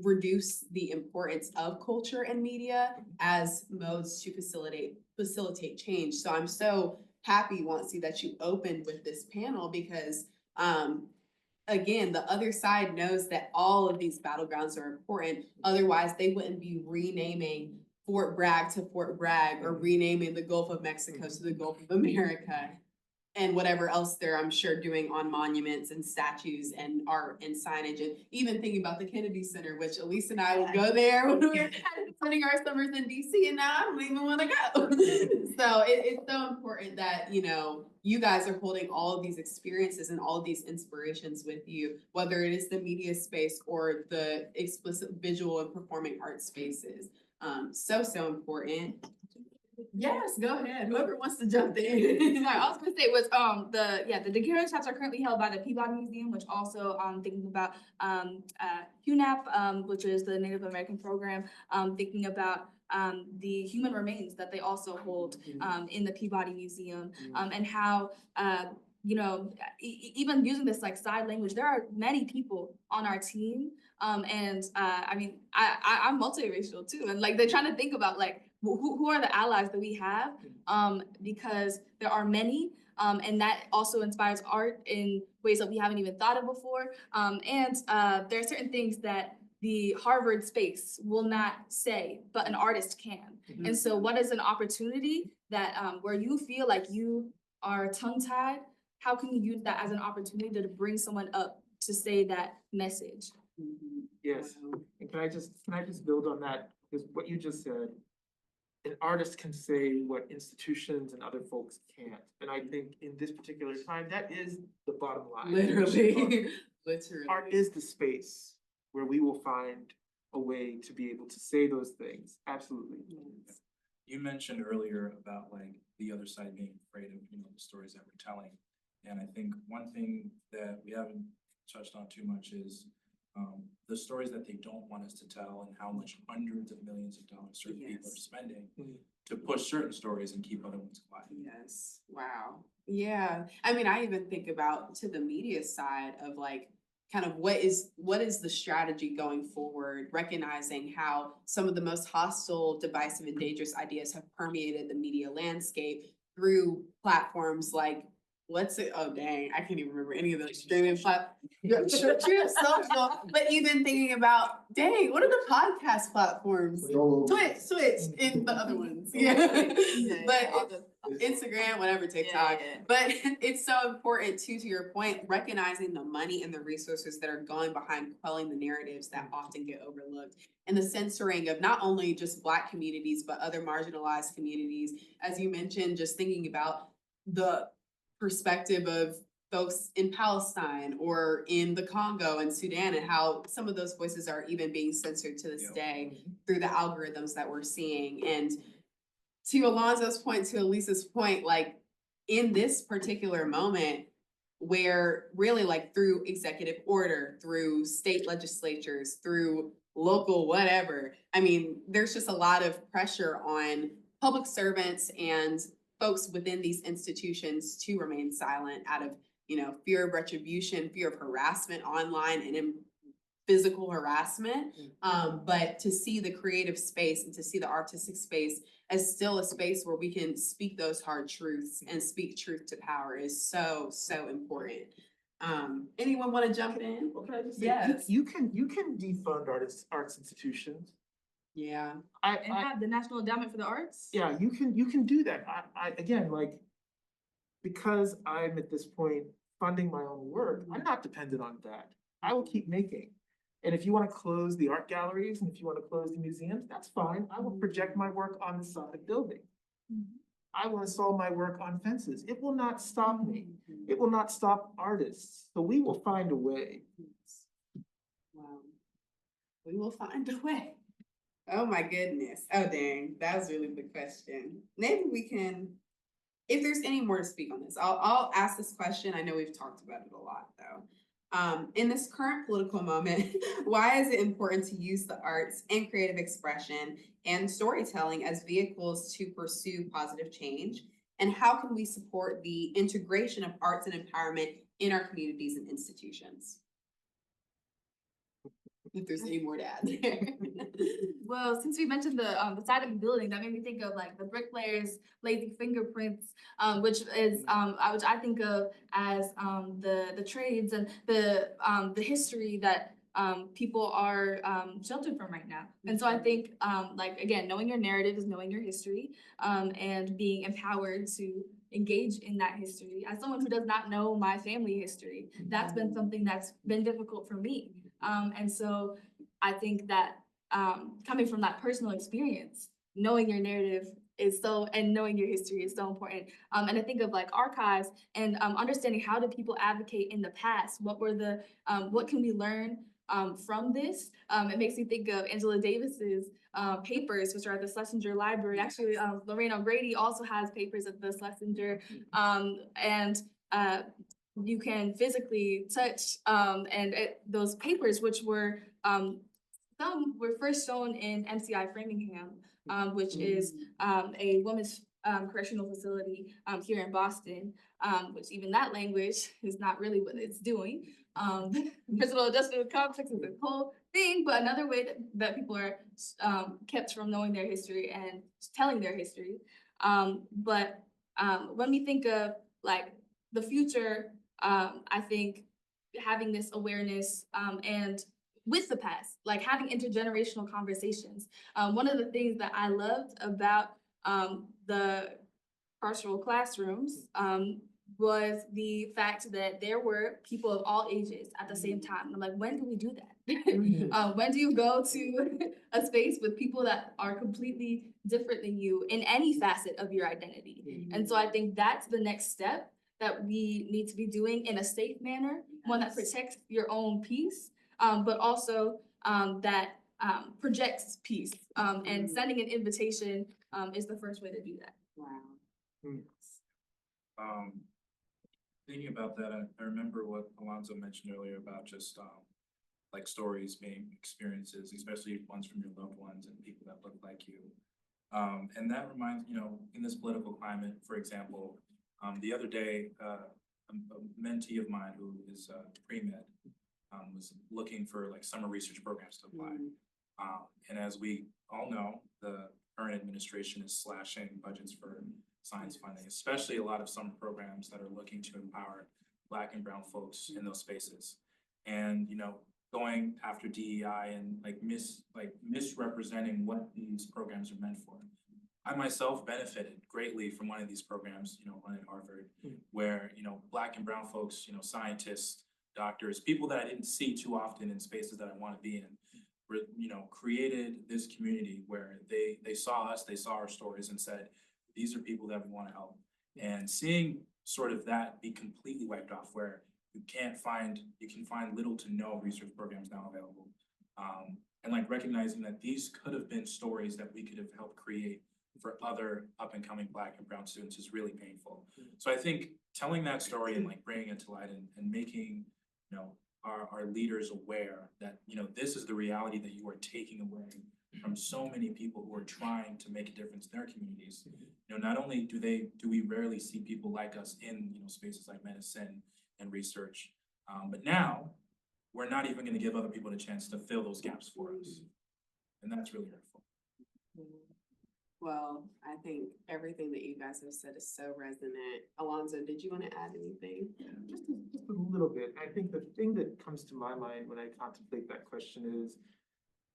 reduce the importance of culture and media as modes to facilitate change. So I'm so happy, Wansi, that you opened with this panel, because again, the other side knows that all of these battlegrounds are important. Otherwise, they wouldn't be renaming Fort Bragg to Fort Bragg, or renaming the Gulf of Mexico to the Gulf of America, and whatever else they're, I'm sure, doing on monuments and statues and art and signage, and even thinking about the Kennedy Center, which Elyse and I would go there when we were spending our summers in DC, and now I don't even want to go. So it's so important that, you know, you guys are holding all of these experiences and all of these inspirations with you, whether it is the media space or the explicit visual and performing art spaces. So important. Yes, go ahead. Whoever wants to jump in. Sorry, I was gonna say was the daguerreotypes are currently held by the Peabody Museum, which also thinking about HUNAP, which is the Native American program, thinking about the human remains that they also hold in the Peabody Museum, and how you know, even using this like side language, there are many people on our team, and I mean I'm multiracial too, and like they're trying to think about like who are the allies that we have, because there are many, and that also inspires art in ways that we haven't even thought of before, and there are certain things that the Harvard space will not say, but an artist can. And so what is an opportunity that where you feel like you are tongue-tied, how can you use that as an opportunity to bring someone up to say that message? Yes, and can I just build on that? Because what you just said, an artist can say what institutions and other folks can't. And I think in this particular time, that is the bottom line. Literally. Art is the space where we will find a way to be able to say those things. Absolutely. You mentioned earlier about like the other side being afraid of, you know, the stories that we're telling. And I think one thing that we haven't touched on too much is the stories that they don't want us to tell and how much hundreds of millions of dollars certain people are Yes. spending Mhm. to push certain stories and keep other ones quiet. Yes, wow. Yeah, I mean, I even think about to the media side of like, kind of what is the strategy going forward, recognizing how some of the most hostile, divisive, and dangerous ideas have permeated the media landscape through platforms like, what's it, oh dang, I can't even remember any of those streaming platforms. Social, but even thinking about, dang, what are the podcast platforms? Twitch, and the other ones, yeah. But Instagram, whatever, TikTok. But it's so important too, to your point, recognizing the money and the resources that are going behind quelling the narratives that often get overlooked. And the censoring of not only just Black communities, but other marginalized communities. As you mentioned, just thinking about the perspective of folks in Palestine or in the Congo and Sudan, and how some of those voices are even being censored to this Yep. day through the algorithms that we're seeing. And to Alonso's point, to Elise's point, like in this particular moment where really like through executive order, through state legislatures, through local whatever, I mean, there's just a lot of pressure on public servants and folks within these institutions to remain silent out of, fear of retribution, fear of harassment online and in physical harassment. But to see the creative space and to see the artistic space as still a space where we can speak those hard truths and speak truth to power is so, so important. Anyone want to jump in? What can I just say? Yes. You can defund arts institutions. Yeah. And have the National Endowment for the Arts? Yeah, you can do that. I again, like, because I'm at this point funding my own work, I'm not dependent on that. I will keep making. And if you want to close the art galleries and if you want to close the museums, that's fine. I will project my work on the side of building. I will install my work on fences. It will not stop me. It will not stop artists. So we will find a way. Wow. We will find a way. Oh my goodness. Oh dang, that was really the question. Maybe we can, if there's any more to speak on this, I'll ask this question. I know we've talked about it a lot though. In this current political moment, why is it important to use the arts and creative expression and storytelling as vehicles to pursue positive change? And how can we support the integration of arts and empowerment in our communities and institutions? If there's any more to add there. Well, since we mentioned the side of the building, that made me think of like the bricklayers' lazy fingerprints, which I think of as the trades and the history that people are sheltered from right now. And so I think like again, knowing your narrative is knowing your history, and being empowered to engage in that history. As someone who does not know my family history, that's been something that's been difficult for me. And so I think that coming from that personal experience, knowing your narrative and knowing your history is so important. And I think of like archives and understanding how do people advocate in the past? What can we learn from this? It makes me think of Angela Davis's papers, which are at the Schlesinger Library. Actually, Lorraine O'Grady also has papers at the Schlesinger, and you can physically touch those papers, which were some were first shown in MCI Framingham, which is a women's correctional facility here in Boston, which even that language is not really what it's doing. Personal adjustment complex is a whole thing, but another way that people are kept from knowing their history and telling their history. But when we think of like the future, I think having this awareness and with the past, like having intergenerational conversations. One of the things that I loved about the carceral classrooms was the fact that there were people of all ages at the same time. And I'm like, when do we do that? When do you go to a space with people that are completely different than you in any facet of your identity? And so I think that's the next step that we need to be doing in a safe manner, one that protects your own peace, but also that projects peace. And sending an invitation is the first way to do that. Wow. thinking about that, I remember what Alonso mentioned earlier about just, like stories being experiences, especially ones from your loved ones and people that look like you. And that reminds, in this political climate, for example, the other day, a mentee of mine who is pre-med, was looking for like summer research programs to apply. And as we all know, the current administration is slashing budgets for science funding, especially a lot of summer programs that are looking to empower Black and brown folks in those spaces. And, going after DEI and misrepresenting what these programs are meant for. I myself benefited greatly from one of these programs, run at Harvard, where, Black and brown folks, scientists, doctors, people that I didn't see too often in spaces that I want to be in, created this community where they saw us, they saw our stories and said, these are people that we want to help. And seeing sort of that be completely wiped off, where you can find little to no research programs now available. And like recognizing that these could have been stories that we could have helped create for other up and coming Black and brown students is really painful. So I think telling that story and like bringing it to light and making, our leaders aware that, this is the reality that you are taking away from so many people who are trying to make a difference in their communities. Not only do we rarely see people like us in, spaces like medicine and research, but now we're not even going to give other people the chance to fill those gaps for us. And that's really hurtful. Well, I think everything that you guys have said is so resonant. Alonso, did you want to add anything? Just a little bit. I think the thing that comes to my mind when I contemplate that question is,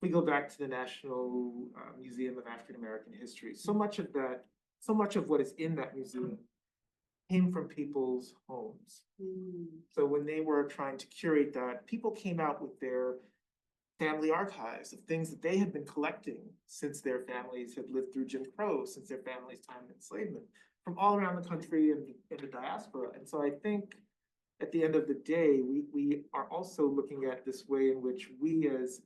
we go back to the National Museum of African American History. So much of what is in that museum came from people's homes. So when they were trying to curate that, people came out with their family archives of things that they had been collecting since their families had lived through Jim Crow, since their families' time in enslavement, from all around the country and the diaspora. And so I think at the end of the day, we are also looking at this way in which we as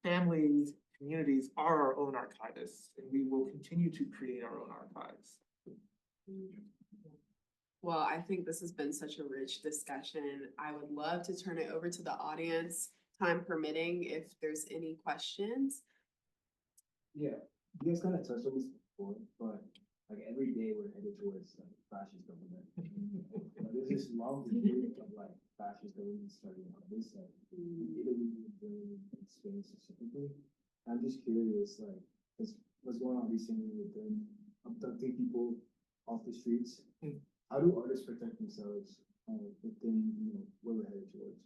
families, communities are our own archivists, and we will continue to create our own archives. Well, I think this has been such a rich discussion. I would love to turn it over to the audience, time permitting, if there's any questions. Yeah, you guys kind of touched on this before, but like every day we're headed towards like fascist government. There's this long period of like fascist government starting on this side, in Italy, Germany, and Spain specifically. I'm just curious, like, what's going on recently with them abducting people off the streets? How do artists protect themselves within, where we're headed towards?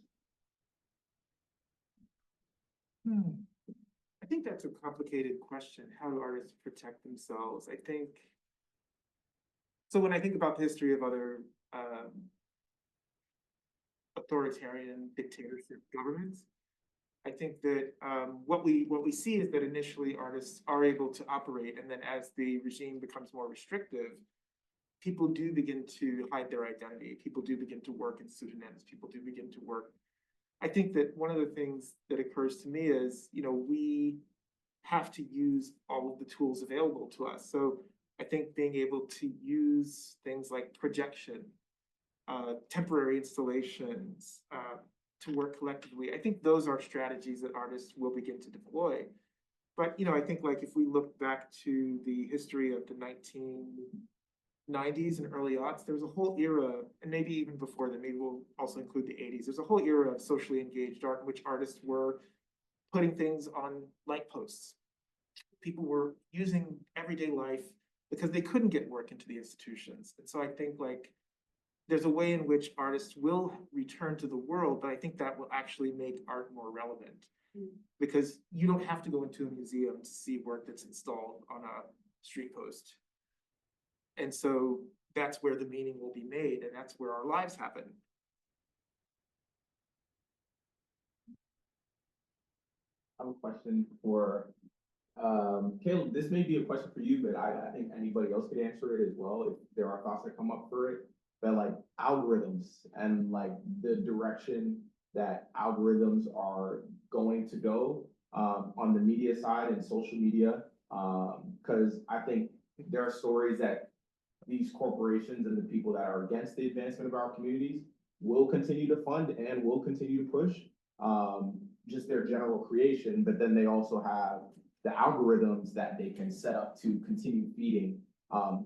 I think that's a complicated question. How do artists protect themselves? I think, so when I think about the history of other authoritarian dictatorship governments, I think that what we see is that initially artists are able to operate, and then as the regime becomes more restrictive, people do begin to hide their identity. People do begin to work in pseudonyms. People do begin to work. I think that one of the things that occurs to me is, we have to use all of the tools available to us. So I think being able to use things like projection, temporary installations, to work collectively, I think those are strategies that artists will begin to deploy. But, I think like if we look back to the history of the 1990s and early aughts, there was a whole era, and maybe even before that, maybe we'll also include the 80s, there's a whole era of socially engaged art in which artists were putting things on light posts. People were using everyday life because they couldn't get work into the institutions. And so I think like there's a way in which artists will return to the world, but I think that will actually make art more relevant. Because you don't have to go into a museum to see work that's installed on a street post. And so that's where the meaning will be made, and that's where our lives happen. I have a question for Caleb. This may be a question for you, but I think anybody else could answer it as well if there are thoughts that come up for it. But like algorithms and like the direction that algorithms are going to go on the media side and social media, because I think there are stories that these corporations and the people that are against the advancement of our communities will continue to fund and will continue to push just their general creation, but then they also have the algorithms that they can set up to continue feeding.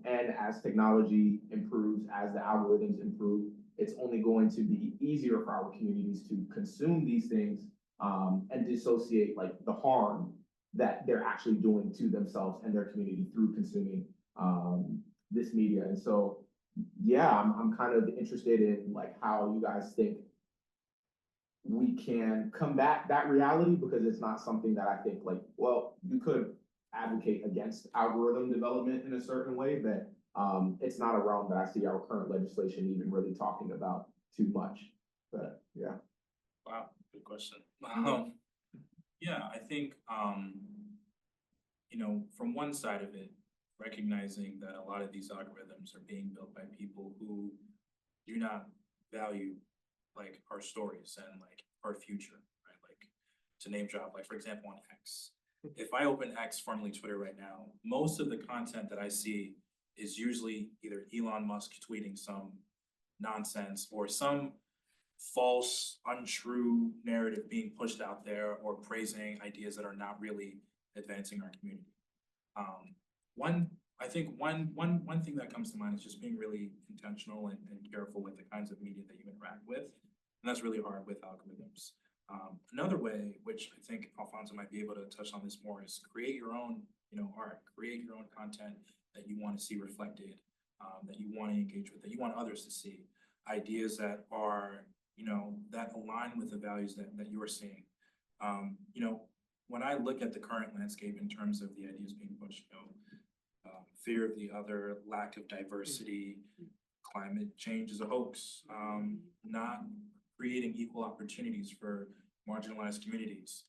And as technology improves, as the algorithms improve, it's only going to be easier for our communities to consume these things and dissociate like the harm that they're actually doing to themselves and their community through consuming this media. And so, yeah, I'm kind of interested in like how you guys think we can combat that reality, because it's not something that I think like, well, you could advocate against algorithm development in a certain way, but it's not a realm that I see our current legislation even really talking about too much. But yeah. Wow, good question. Yeah, I think, you know, from one side of it, recognizing that a lot of these algorithms are being built by people who do not value like our stories and like our future, right? Like to name drop, like for example, on X. If I open X, formerly Twitter right now, most of the content that I see is usually either Elon Musk tweeting some nonsense or some false, untrue narrative being pushed out there or praising ideas that are not really advancing our community. I think one thing that comes to mind is just being really intentional and careful with the kinds of media that you interact with. And that's really hard with algorithms. Another way, which I think Alfonso might be able to touch on this more, is create your own, you know, art, create your own content that you want to see reflected, that you want to engage with, that you want others to see, ideas that are, you know, that align with the values that you're seeing. You know, when I look at the current landscape in terms of the ideas being pushed, you know, fear of the other, lack of diversity, climate change is a hoax, not creating equal opportunities for marginalized communities.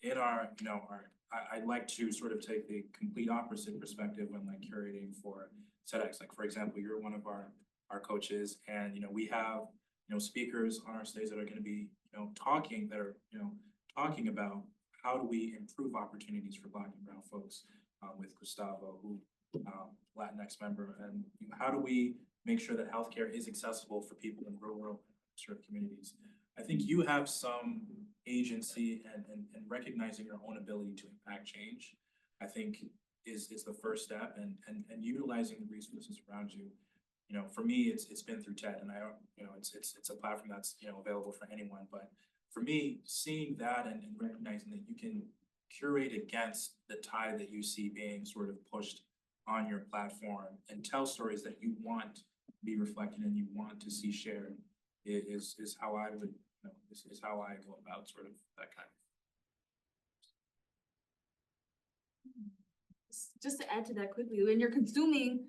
In our, you know, I'd like to sort of take the complete opposite perspective when like curating for TEDx. Like for example, you're one of our coaches, and you know we have speakers on our stage that are going to be talking about how do we improve opportunities for Black and Brown folks with Gustavo, who Latinx member, and how do we make sure that healthcare is accessible for people in rural served communities. I think you have some agency and recognizing your own ability to impact change, I think is the first step, and utilizing the resources around you. You know, for me, it's been through TED, and I don't, it's a platform that's available for anyone. But for me, seeing that and recognizing that you can curate against the tide that you see being sort of pushed on your platform and tell stories that you want to be reflected and you want to see shared is how I would, is how I go about sort of that kind of. Just to add to that quickly, when you're consuming,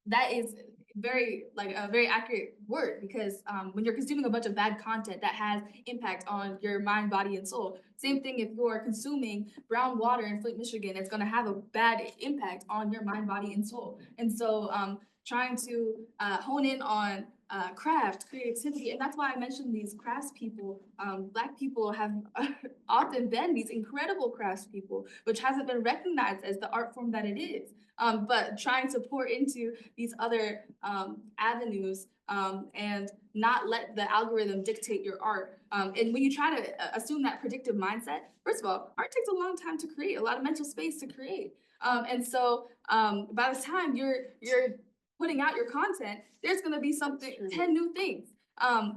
that is very a very accurate word, because when you're consuming a bunch of bad content that has impact on your mind, body, and soul. Same thing if you're consuming brown water in Flint, Michigan, it's going to have a bad impact on your mind, body, and soul. And so trying to hone in on craft, creativity, and that's why I mentioned these crafts people. Black people have often been these incredible crafts people, which hasn't been recognized as the art form that it is. But trying to pour into these other avenues and not let the algorithm dictate your art. And when you try to assume that predictive mindset, first of all, art takes a long time to create, a lot of mental space to create. And so by the time you're putting out your content, there's going to be 10 new things.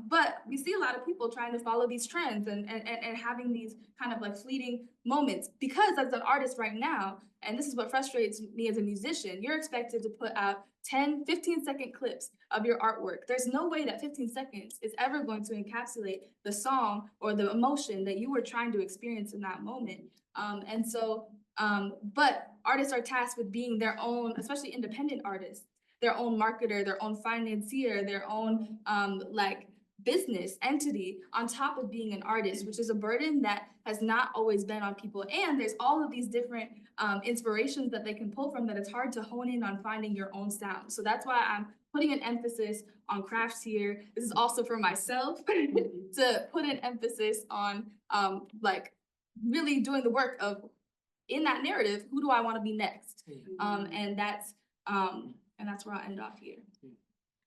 But we see a lot of people trying to follow these trends and having these kind of like fleeting moments, because as an artist right now, and this is what frustrates me as a musician, you're expected to put out 10, 15-second clips of your artwork. There's no way that 15 seconds is ever going to encapsulate the song or the emotion that you were trying to experience in that moment. But artists are tasked with being their own, especially independent artists, their own marketer, their own financier, their own business entity on top of being an artist, which is a burden that has not always been on people. And there's all of these different inspirations that they can pull from that it's hard to hone in on finding your own sound. So that's why I'm putting an emphasis on crafts here. This is also for myself to put an emphasis on really doing the work of, in that narrative, who do I want to be next? And that's And that's where I'll end off here.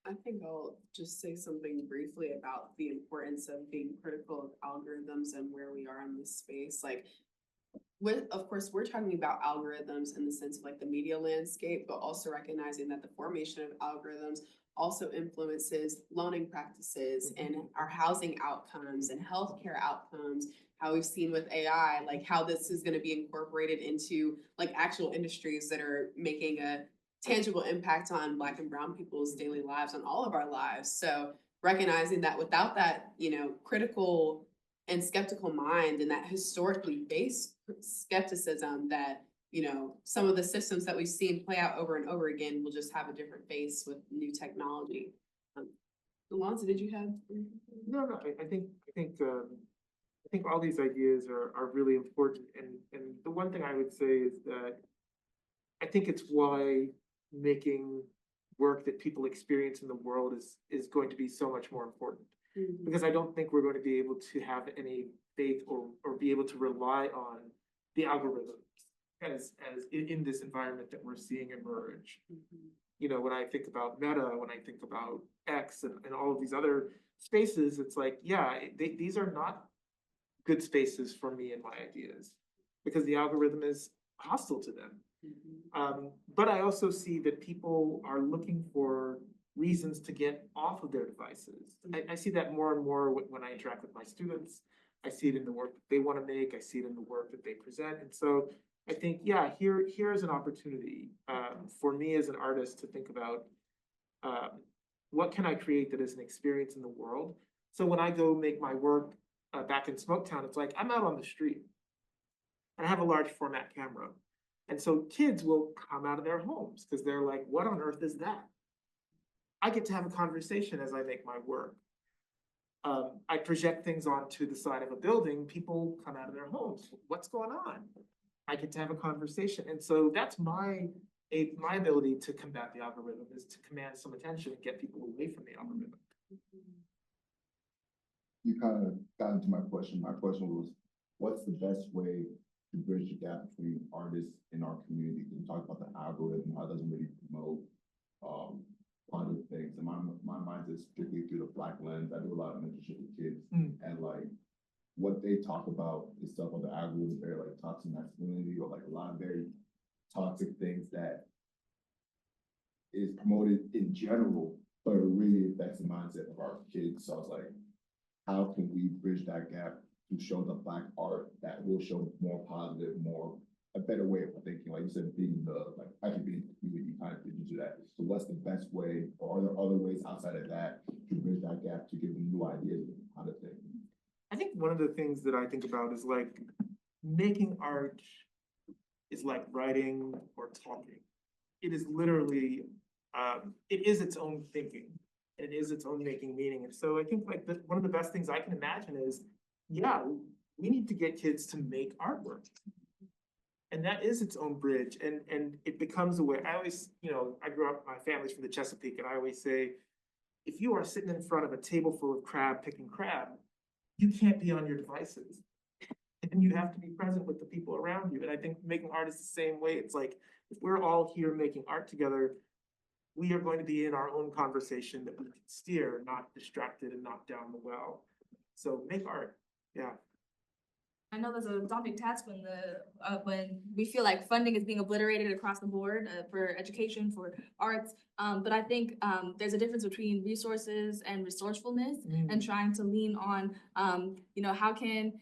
I think I'll just say something briefly about the importance of being critical of algorithms and where we are in this space. Like, of course, we're talking about algorithms in the sense of like the media landscape, but also recognizing that the formation of algorithms also influences loaning practices and our housing outcomes and healthcare outcomes. How we've seen with AI, like how this is going to be incorporated into like actual industries that are making a tangible impact on Black and Brown people's daily lives, on all of our lives. So recognizing that without that, critical and skeptical mind and that historically based skepticism, that, some of the systems that we've seen play out over and over again will just have a different face with new technology. Alonso, did you have? No, I think all these ideas are really important, and the one thing I would say is that I think it's why making work that people experience in the world is going to be so much more important. Because I don't think we're going to be able to have any faith or be able to rely on the algorithms as in this environment that we're seeing emerge. When I think about Meta, when I think about X and all of these other spaces, it's like, yeah, these are not good spaces for me and my ideas because the algorithm is hostile to them. But I also see that people are looking for reasons to get off of their devices. I see that more and more when I interact with my students. I see it in the work that they want to make. I see it in the work that they present. And so I think, yeah, here's an opportunity for me as an artist to think about what can I create that is an experience in the world. So when I go make my work back in Smoketown, it's like I'm out on the street and I have a large format camera. And so kids will come out of their homes because they're like, what on earth is that? I get to have a conversation as I make my work. I project things onto the side of a building, people come out of their homes. What's going on? I get to have a conversation. And so that's my ability to combat the algorithm, is to command some attention and get people away from the algorithm. You kind of got into my question. My question was, what's the best way to bridge the gap between artists in our community? We talk about the algorithm, how it doesn't really promote positive things. And my mind is strictly through the Black lens. I do a lot of mentorship with kids, and like what they talk about is stuff on the algorithm, very like toxic masculinity or like a lot of very toxic things that is promoted in general, but it really affects the mindset of our kids. So I was like, how can we bridge that gap to show the Black art that will show more positive, a better way of thinking? Like you said, being actually being the community, kind of did into that. So what's the best way, or are there other ways outside of that to bridge that gap to give them new ideas of how to think? I think one of the things that I think about is like making art is like writing or talking. It is literally, it is its own thinking. It is its own making meaning. And so I think like one of the best things I can imagine is, yeah, we need to get kids to make artwork. And that is its own bridge. And it becomes a way. I always, I grew up, my family's from the Chesapeake, and I always say, if you are sitting in front of a table full of crab picking crab, you can't be on your devices. And you have to be present with the people around you. And I think making art is the same way. It's like, if we're all here making art together, we are going to be in our own conversation that we can steer, not distracted and not down the well. So make art, yeah. I know there's a daunting task when we feel like funding is being obliterated across the board for education, for arts. But I think there's a difference between resources and resourcefulness, and trying to lean on, how can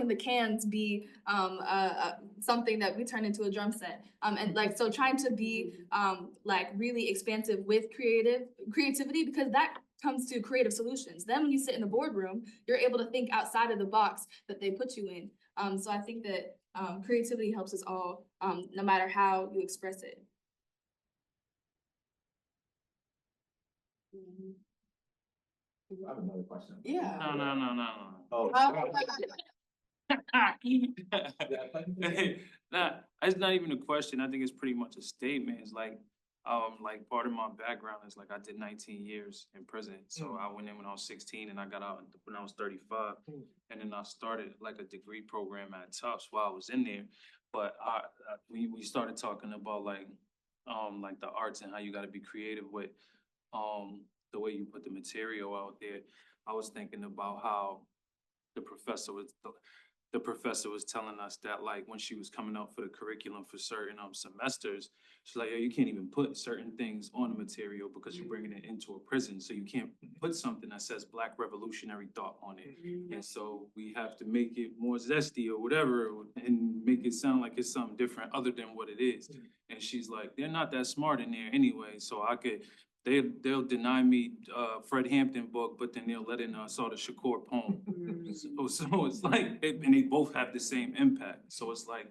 the cans be something that we turn into a drum set? And like, so trying to be like really expansive with creativity, because that comes to creative solutions. Then when you sit in the boardroom, you're able to think outside of the box that they put you in. So I think that creativity helps us all, no matter how you express it. I have another question. Yeah. No. Oh. Nah, it's not even a question. I think it's pretty much a statement. It's like part of my background is like I did 19 years in prison. So I went in when I was 16 and I got out when I was 35. And then I started like a degree program at Tufts while I was in there. But we started talking about like like the arts and how you gotta be creative with, the way you put the material out there. I was thinking about how the professor was, the professor was telling us that like when she was coming up for the curriculum for certain semesters, she's like, yo, you can't even put certain things on the material because you're bringing it into a prison. So you can't put something that says Black revolutionary thought on it. And so we have to make it more zesty or whatever and make it sound like it's something different other than what it is. And she's like, they're not that smart in there anyway. So I could, they'll deny me Fred Hampton book, but then they'll let in Salda Shakur poem. So it's like, and they both have the same impact. So it's like,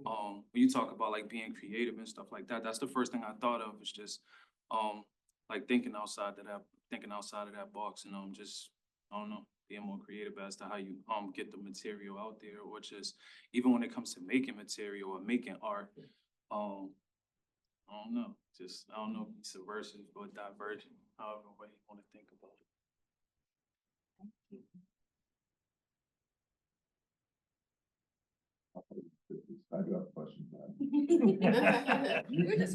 when you talk about like being creative and stuff like that, that's the first thing I thought of. Is just like thinking outside of that box, and just, I don't know, being more creative as to how you get the material out there, or just even when it comes to making material or making art, I don't know, just, I don't know if it's subversive or divergent, however way you wanna think about it. I do have a question.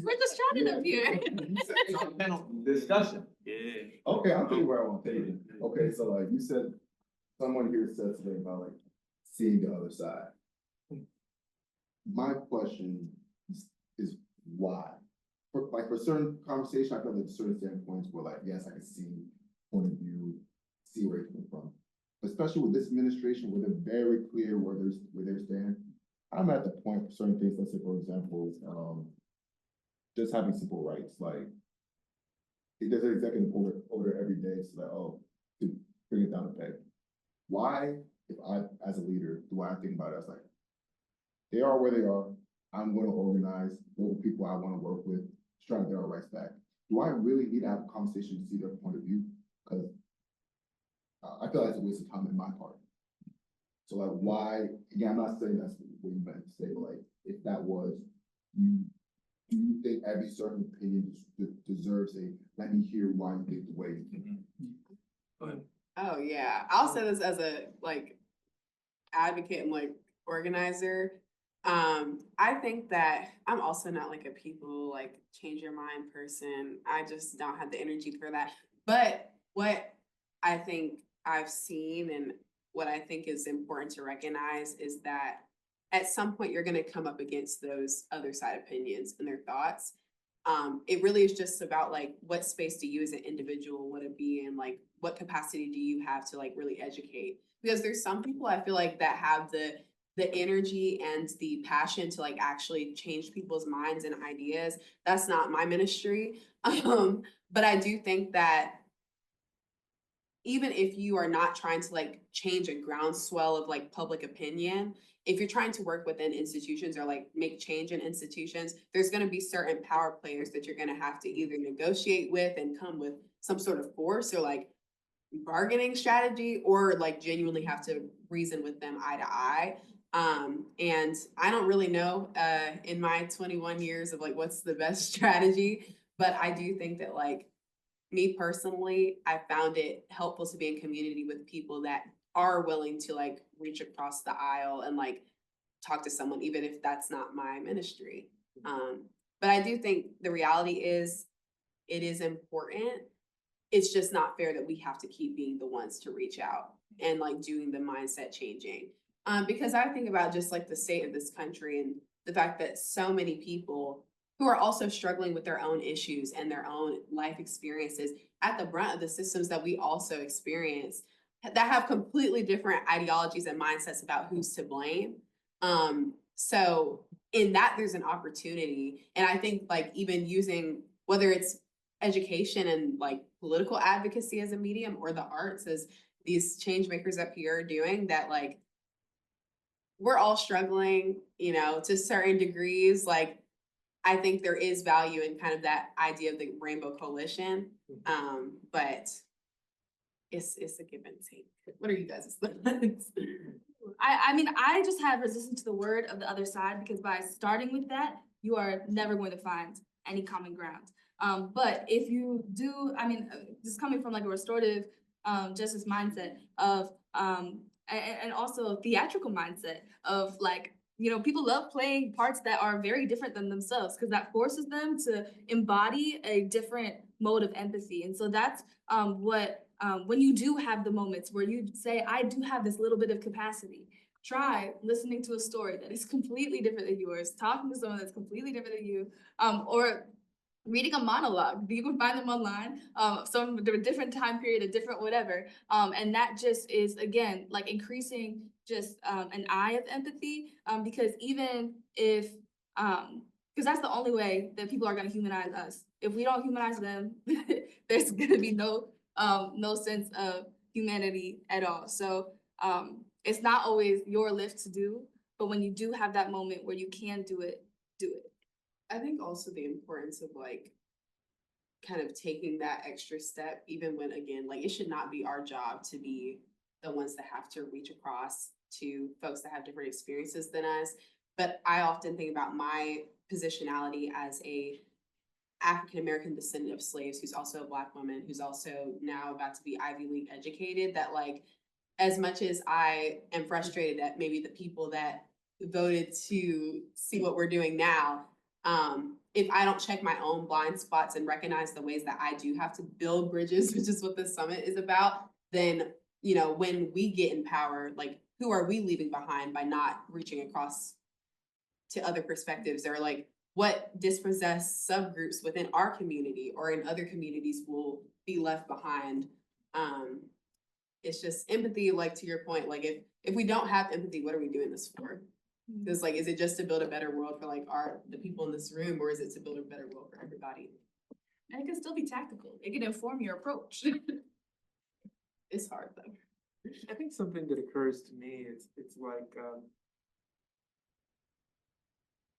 We're just chatting up here. Discussion. Yeah. Okay, I'll tell you where I want to take it. Okay, so like you said, someone here said today about like seeing the other side. My question is why? For certain conversation, I feel like certain standpoints where like, yes, I can see point of view, see where it came from. Especially with this administration, where they're very clear where they stand. I'm at the point for certain things, let's say, for example, just having simple rights, like there's an executive order every day, so that, oh, to bring it down a peg. Why, if I, as a leader, do I think about it as like, they are where they are, I'm gonna organize, work with people I wanna work with, to try to get our rights back. Do I really need to have a conversation to see their point of view? Because I feel like it's a waste of time in my part. So like, why, again, I'm not saying that's what you meant to say, but like, if that was, do you think every certain opinion deserves a, let me hear why you think the way you think? Go ahead. Oh, yeah. I'll say this as a like advocate and like organizer. I think that I'm also not like a people like change your mind person. I just don't have the energy for that. But what I think I've seen and what I think is important to recognize is that at some point you're going to come up against those other side opinions and their thoughts. It really is just about like, what space do you as an individual want to be in? Like, what capacity do you have to like really educate? Because there's some people I feel like that have the energy and the passion to like actually change people's minds and ideas. That's not my ministry. But I do think that even if you are not trying to like change a groundswell of like public opinion, if you're trying to work within institutions or like make change in institutions, there's going to be certain power players that you're going to have to either negotiate with and come with some sort of force or like bargaining strategy, or like genuinely have to reason with them eye to eye. And I don't really know in my 21 years of like what's the best strategy, but I do think that like me personally, I found it helpful to be in community with people that are willing to like reach across the aisle and like talk to someone, even if that's not my ministry. But I do think the reality is it is important. It's just not fair that we have to keep being the ones to reach out and like doing the mindset changing. Because I think about just like the state of this country and the fact that so many people who are also struggling with their own issues and their own life experiences at the brunt of the systems that we also experience that have completely different ideologies and mindsets about who's to blame. So in that, there's an opportunity. And I think like even using, whether it's education and like political advocacy as a medium or the arts as these change makers up here are doing, that like, we're all struggling, you know, to certain degrees. Like, I think there is value in kind of that idea of the rainbow coalition. But it's a give and take. What are you guys' thoughts? I mean, I just have resistance to the word of the other side, because by starting with that, you are never going to find any common ground. But if you do, I mean, just coming from like a restorative justice mindset of, and also a theatrical mindset of like, people love playing parts that are very different than themselves because that forces them to embody a different mode of empathy. And so that's when you do have the moments where you say, I do have this little bit of capacity, try listening to a story that is completely different than yours, talking to someone that's completely different than you, or reading a monologue. You can find them online, some of a different time period, a different whatever. And that just is, again, like increasing just an eye of empathy, because even if, because that's the only way that people are going to humanize us. If we don't humanize them, there's going to be no sense of humanity at all. So it's not always your lift to do, but when you do have that moment where you can do it, do it. I think also the importance of like kind of taking that extra step, even when, again, like it should not be our job to be the ones that have to reach across to folks that have different experiences than us. But I often think about my positionality as a African-American descendant of slaves, who's also a Black woman, who's also now about to be Ivy League educated, that like, as much as I am frustrated at maybe the people that voted to see what we're doing now, if I don't check my own blind spots and recognize the ways that I do have to build bridges, which is what this summit is about, then, when we get in power, like, who are we leaving behind by not reaching across to other perspectives, or like what dispossessed subgroups within our community or in other communities will be left behind. It's just empathy, like to your point, like if we don't have empathy, what are we doing this for? Because like, is it just to build a better world for like the people in this room, or is it to build a better world for everybody? And it can still be tactical. It can inform your approach. It's hard though. I think something that occurs to me is, it's like,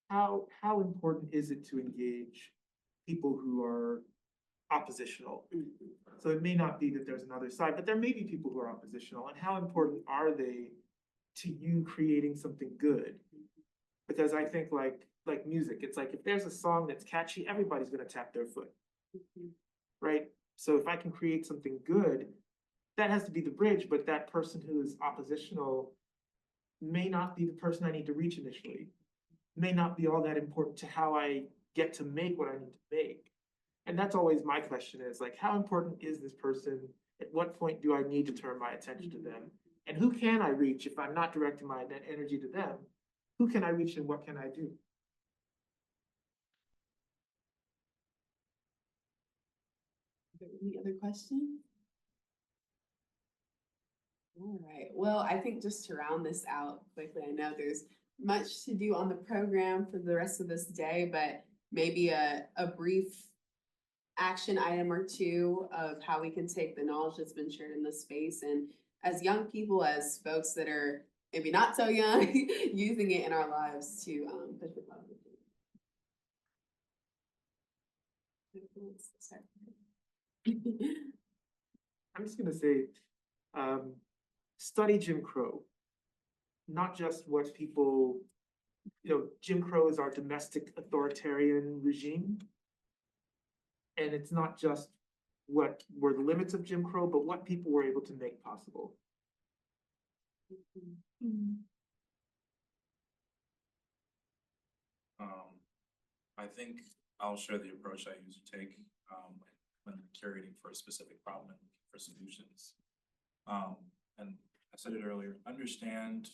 how important is it to engage people who are oppositional? So it may not be that there's another side, but there may be people who are oppositional, and how important are they to you creating something good? Because I think like music, it's like if there's a song that's catchy, everybody's gonna tap their foot, right? So if I can create something good, that has to be the bridge, but that person who is oppositional may not be the person I need to reach initially, may not be all that important to how I get to make what I need to make. And that's always my question, is like, how important is this person? At what point do I need to turn my attention to them? And who can I reach if I'm not directing my energy to them? Who can I reach and what can I do? Any other questions? All right, well, I think just to round this out quickly, I know there's much to do on the program for the rest of this day, but maybe a brief action item or two of how we can take the knowledge that's been shared in this space, and as young people, as folks that are maybe not so young, using it in our lives to push the positive. I'm just gonna say, study Jim Crow. Not just what people, Jim Crow is our domestic authoritarian regime. And it's not just what were the limits of Jim Crow, but what people were able to make possible. I think I'll share the approach I usually take when curating for a specific problem and looking for solutions. And I said it earlier, understand,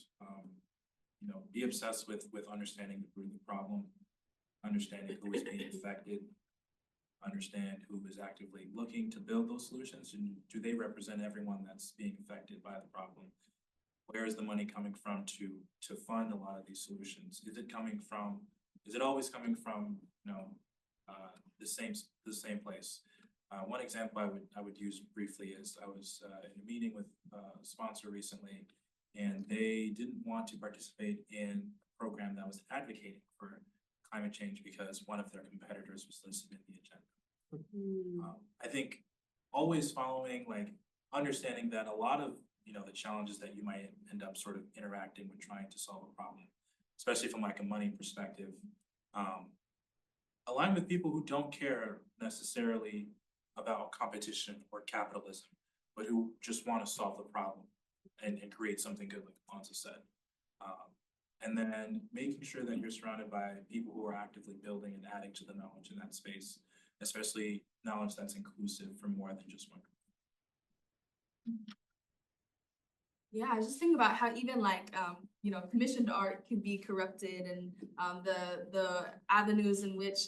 be obsessed with understanding the root of the problem, understanding who is being affected, understand who is actively looking to build those solutions, and do they represent everyone that's being affected by the problem? Where is the money coming from to fund a lot of these solutions? Is it always coming from, the same place? One example I would use briefly is I was in a meeting with a sponsor recently, and they didn't want to participate in a program that was advocating for climate change because one of their competitors was listed in the agenda. I think always following, like, understanding that a lot of the challenges that you might end up sort of interacting with trying to solve a problem, especially from like a money perspective, align with people who don't care necessarily about competition or capitalism, but who just want to solve the problem and create something good, like Alonso said. And then making sure that you're surrounded by people who are actively building and adding to the knowledge in that space, especially knowledge that's inclusive for more than just one. Yeah, I was just thinking about how even like, you know, commissioned art can be corrupted and, the avenues in which,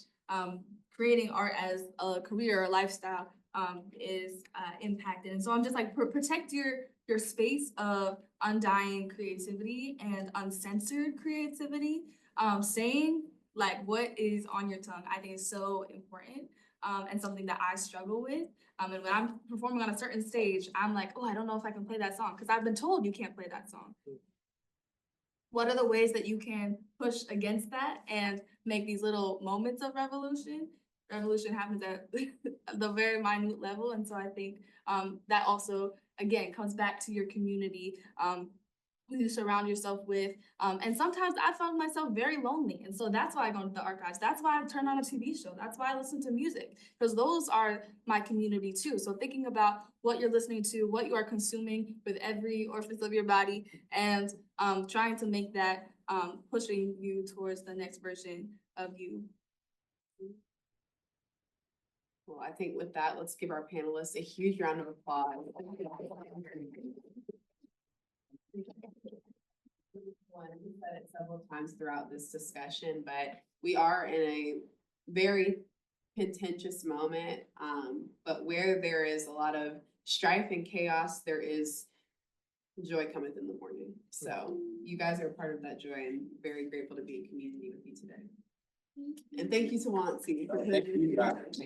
creating art as a career or lifestyle, is, impacted. And so I'm just like, protect your space of undying creativity and uncensored creativity. Saying like what is on your tongue, I think is so important, and something that I struggle with. And when I'm performing on a certain stage, I'm like, oh, I don't know if I can play that song, because I've been told you can't play that song. What are the ways that you can push against that and make these little moments of revolution? Revolution happens at the very minute level, and so I think that also, again, comes back to your community, who you surround yourself with. And sometimes I found myself very lonely. And so that's why I go to the archives. That's why I turn on a TV show. That's why I listen to music, because those are my community too. So thinking about what you're listening to, what you are consuming with every orifice of your body, and trying to make that pushing you towards the next version of you. Well, I think with that, let's give our panelists a huge round of applause. We said it several times throughout this discussion, but we are in a very contentious moment. But where there is a lot of strife and chaos, there is joy cometh in the morning. So you guys are part of that joy, and very grateful to be in community with you today. And thank you to Wansi. Thank you, guys.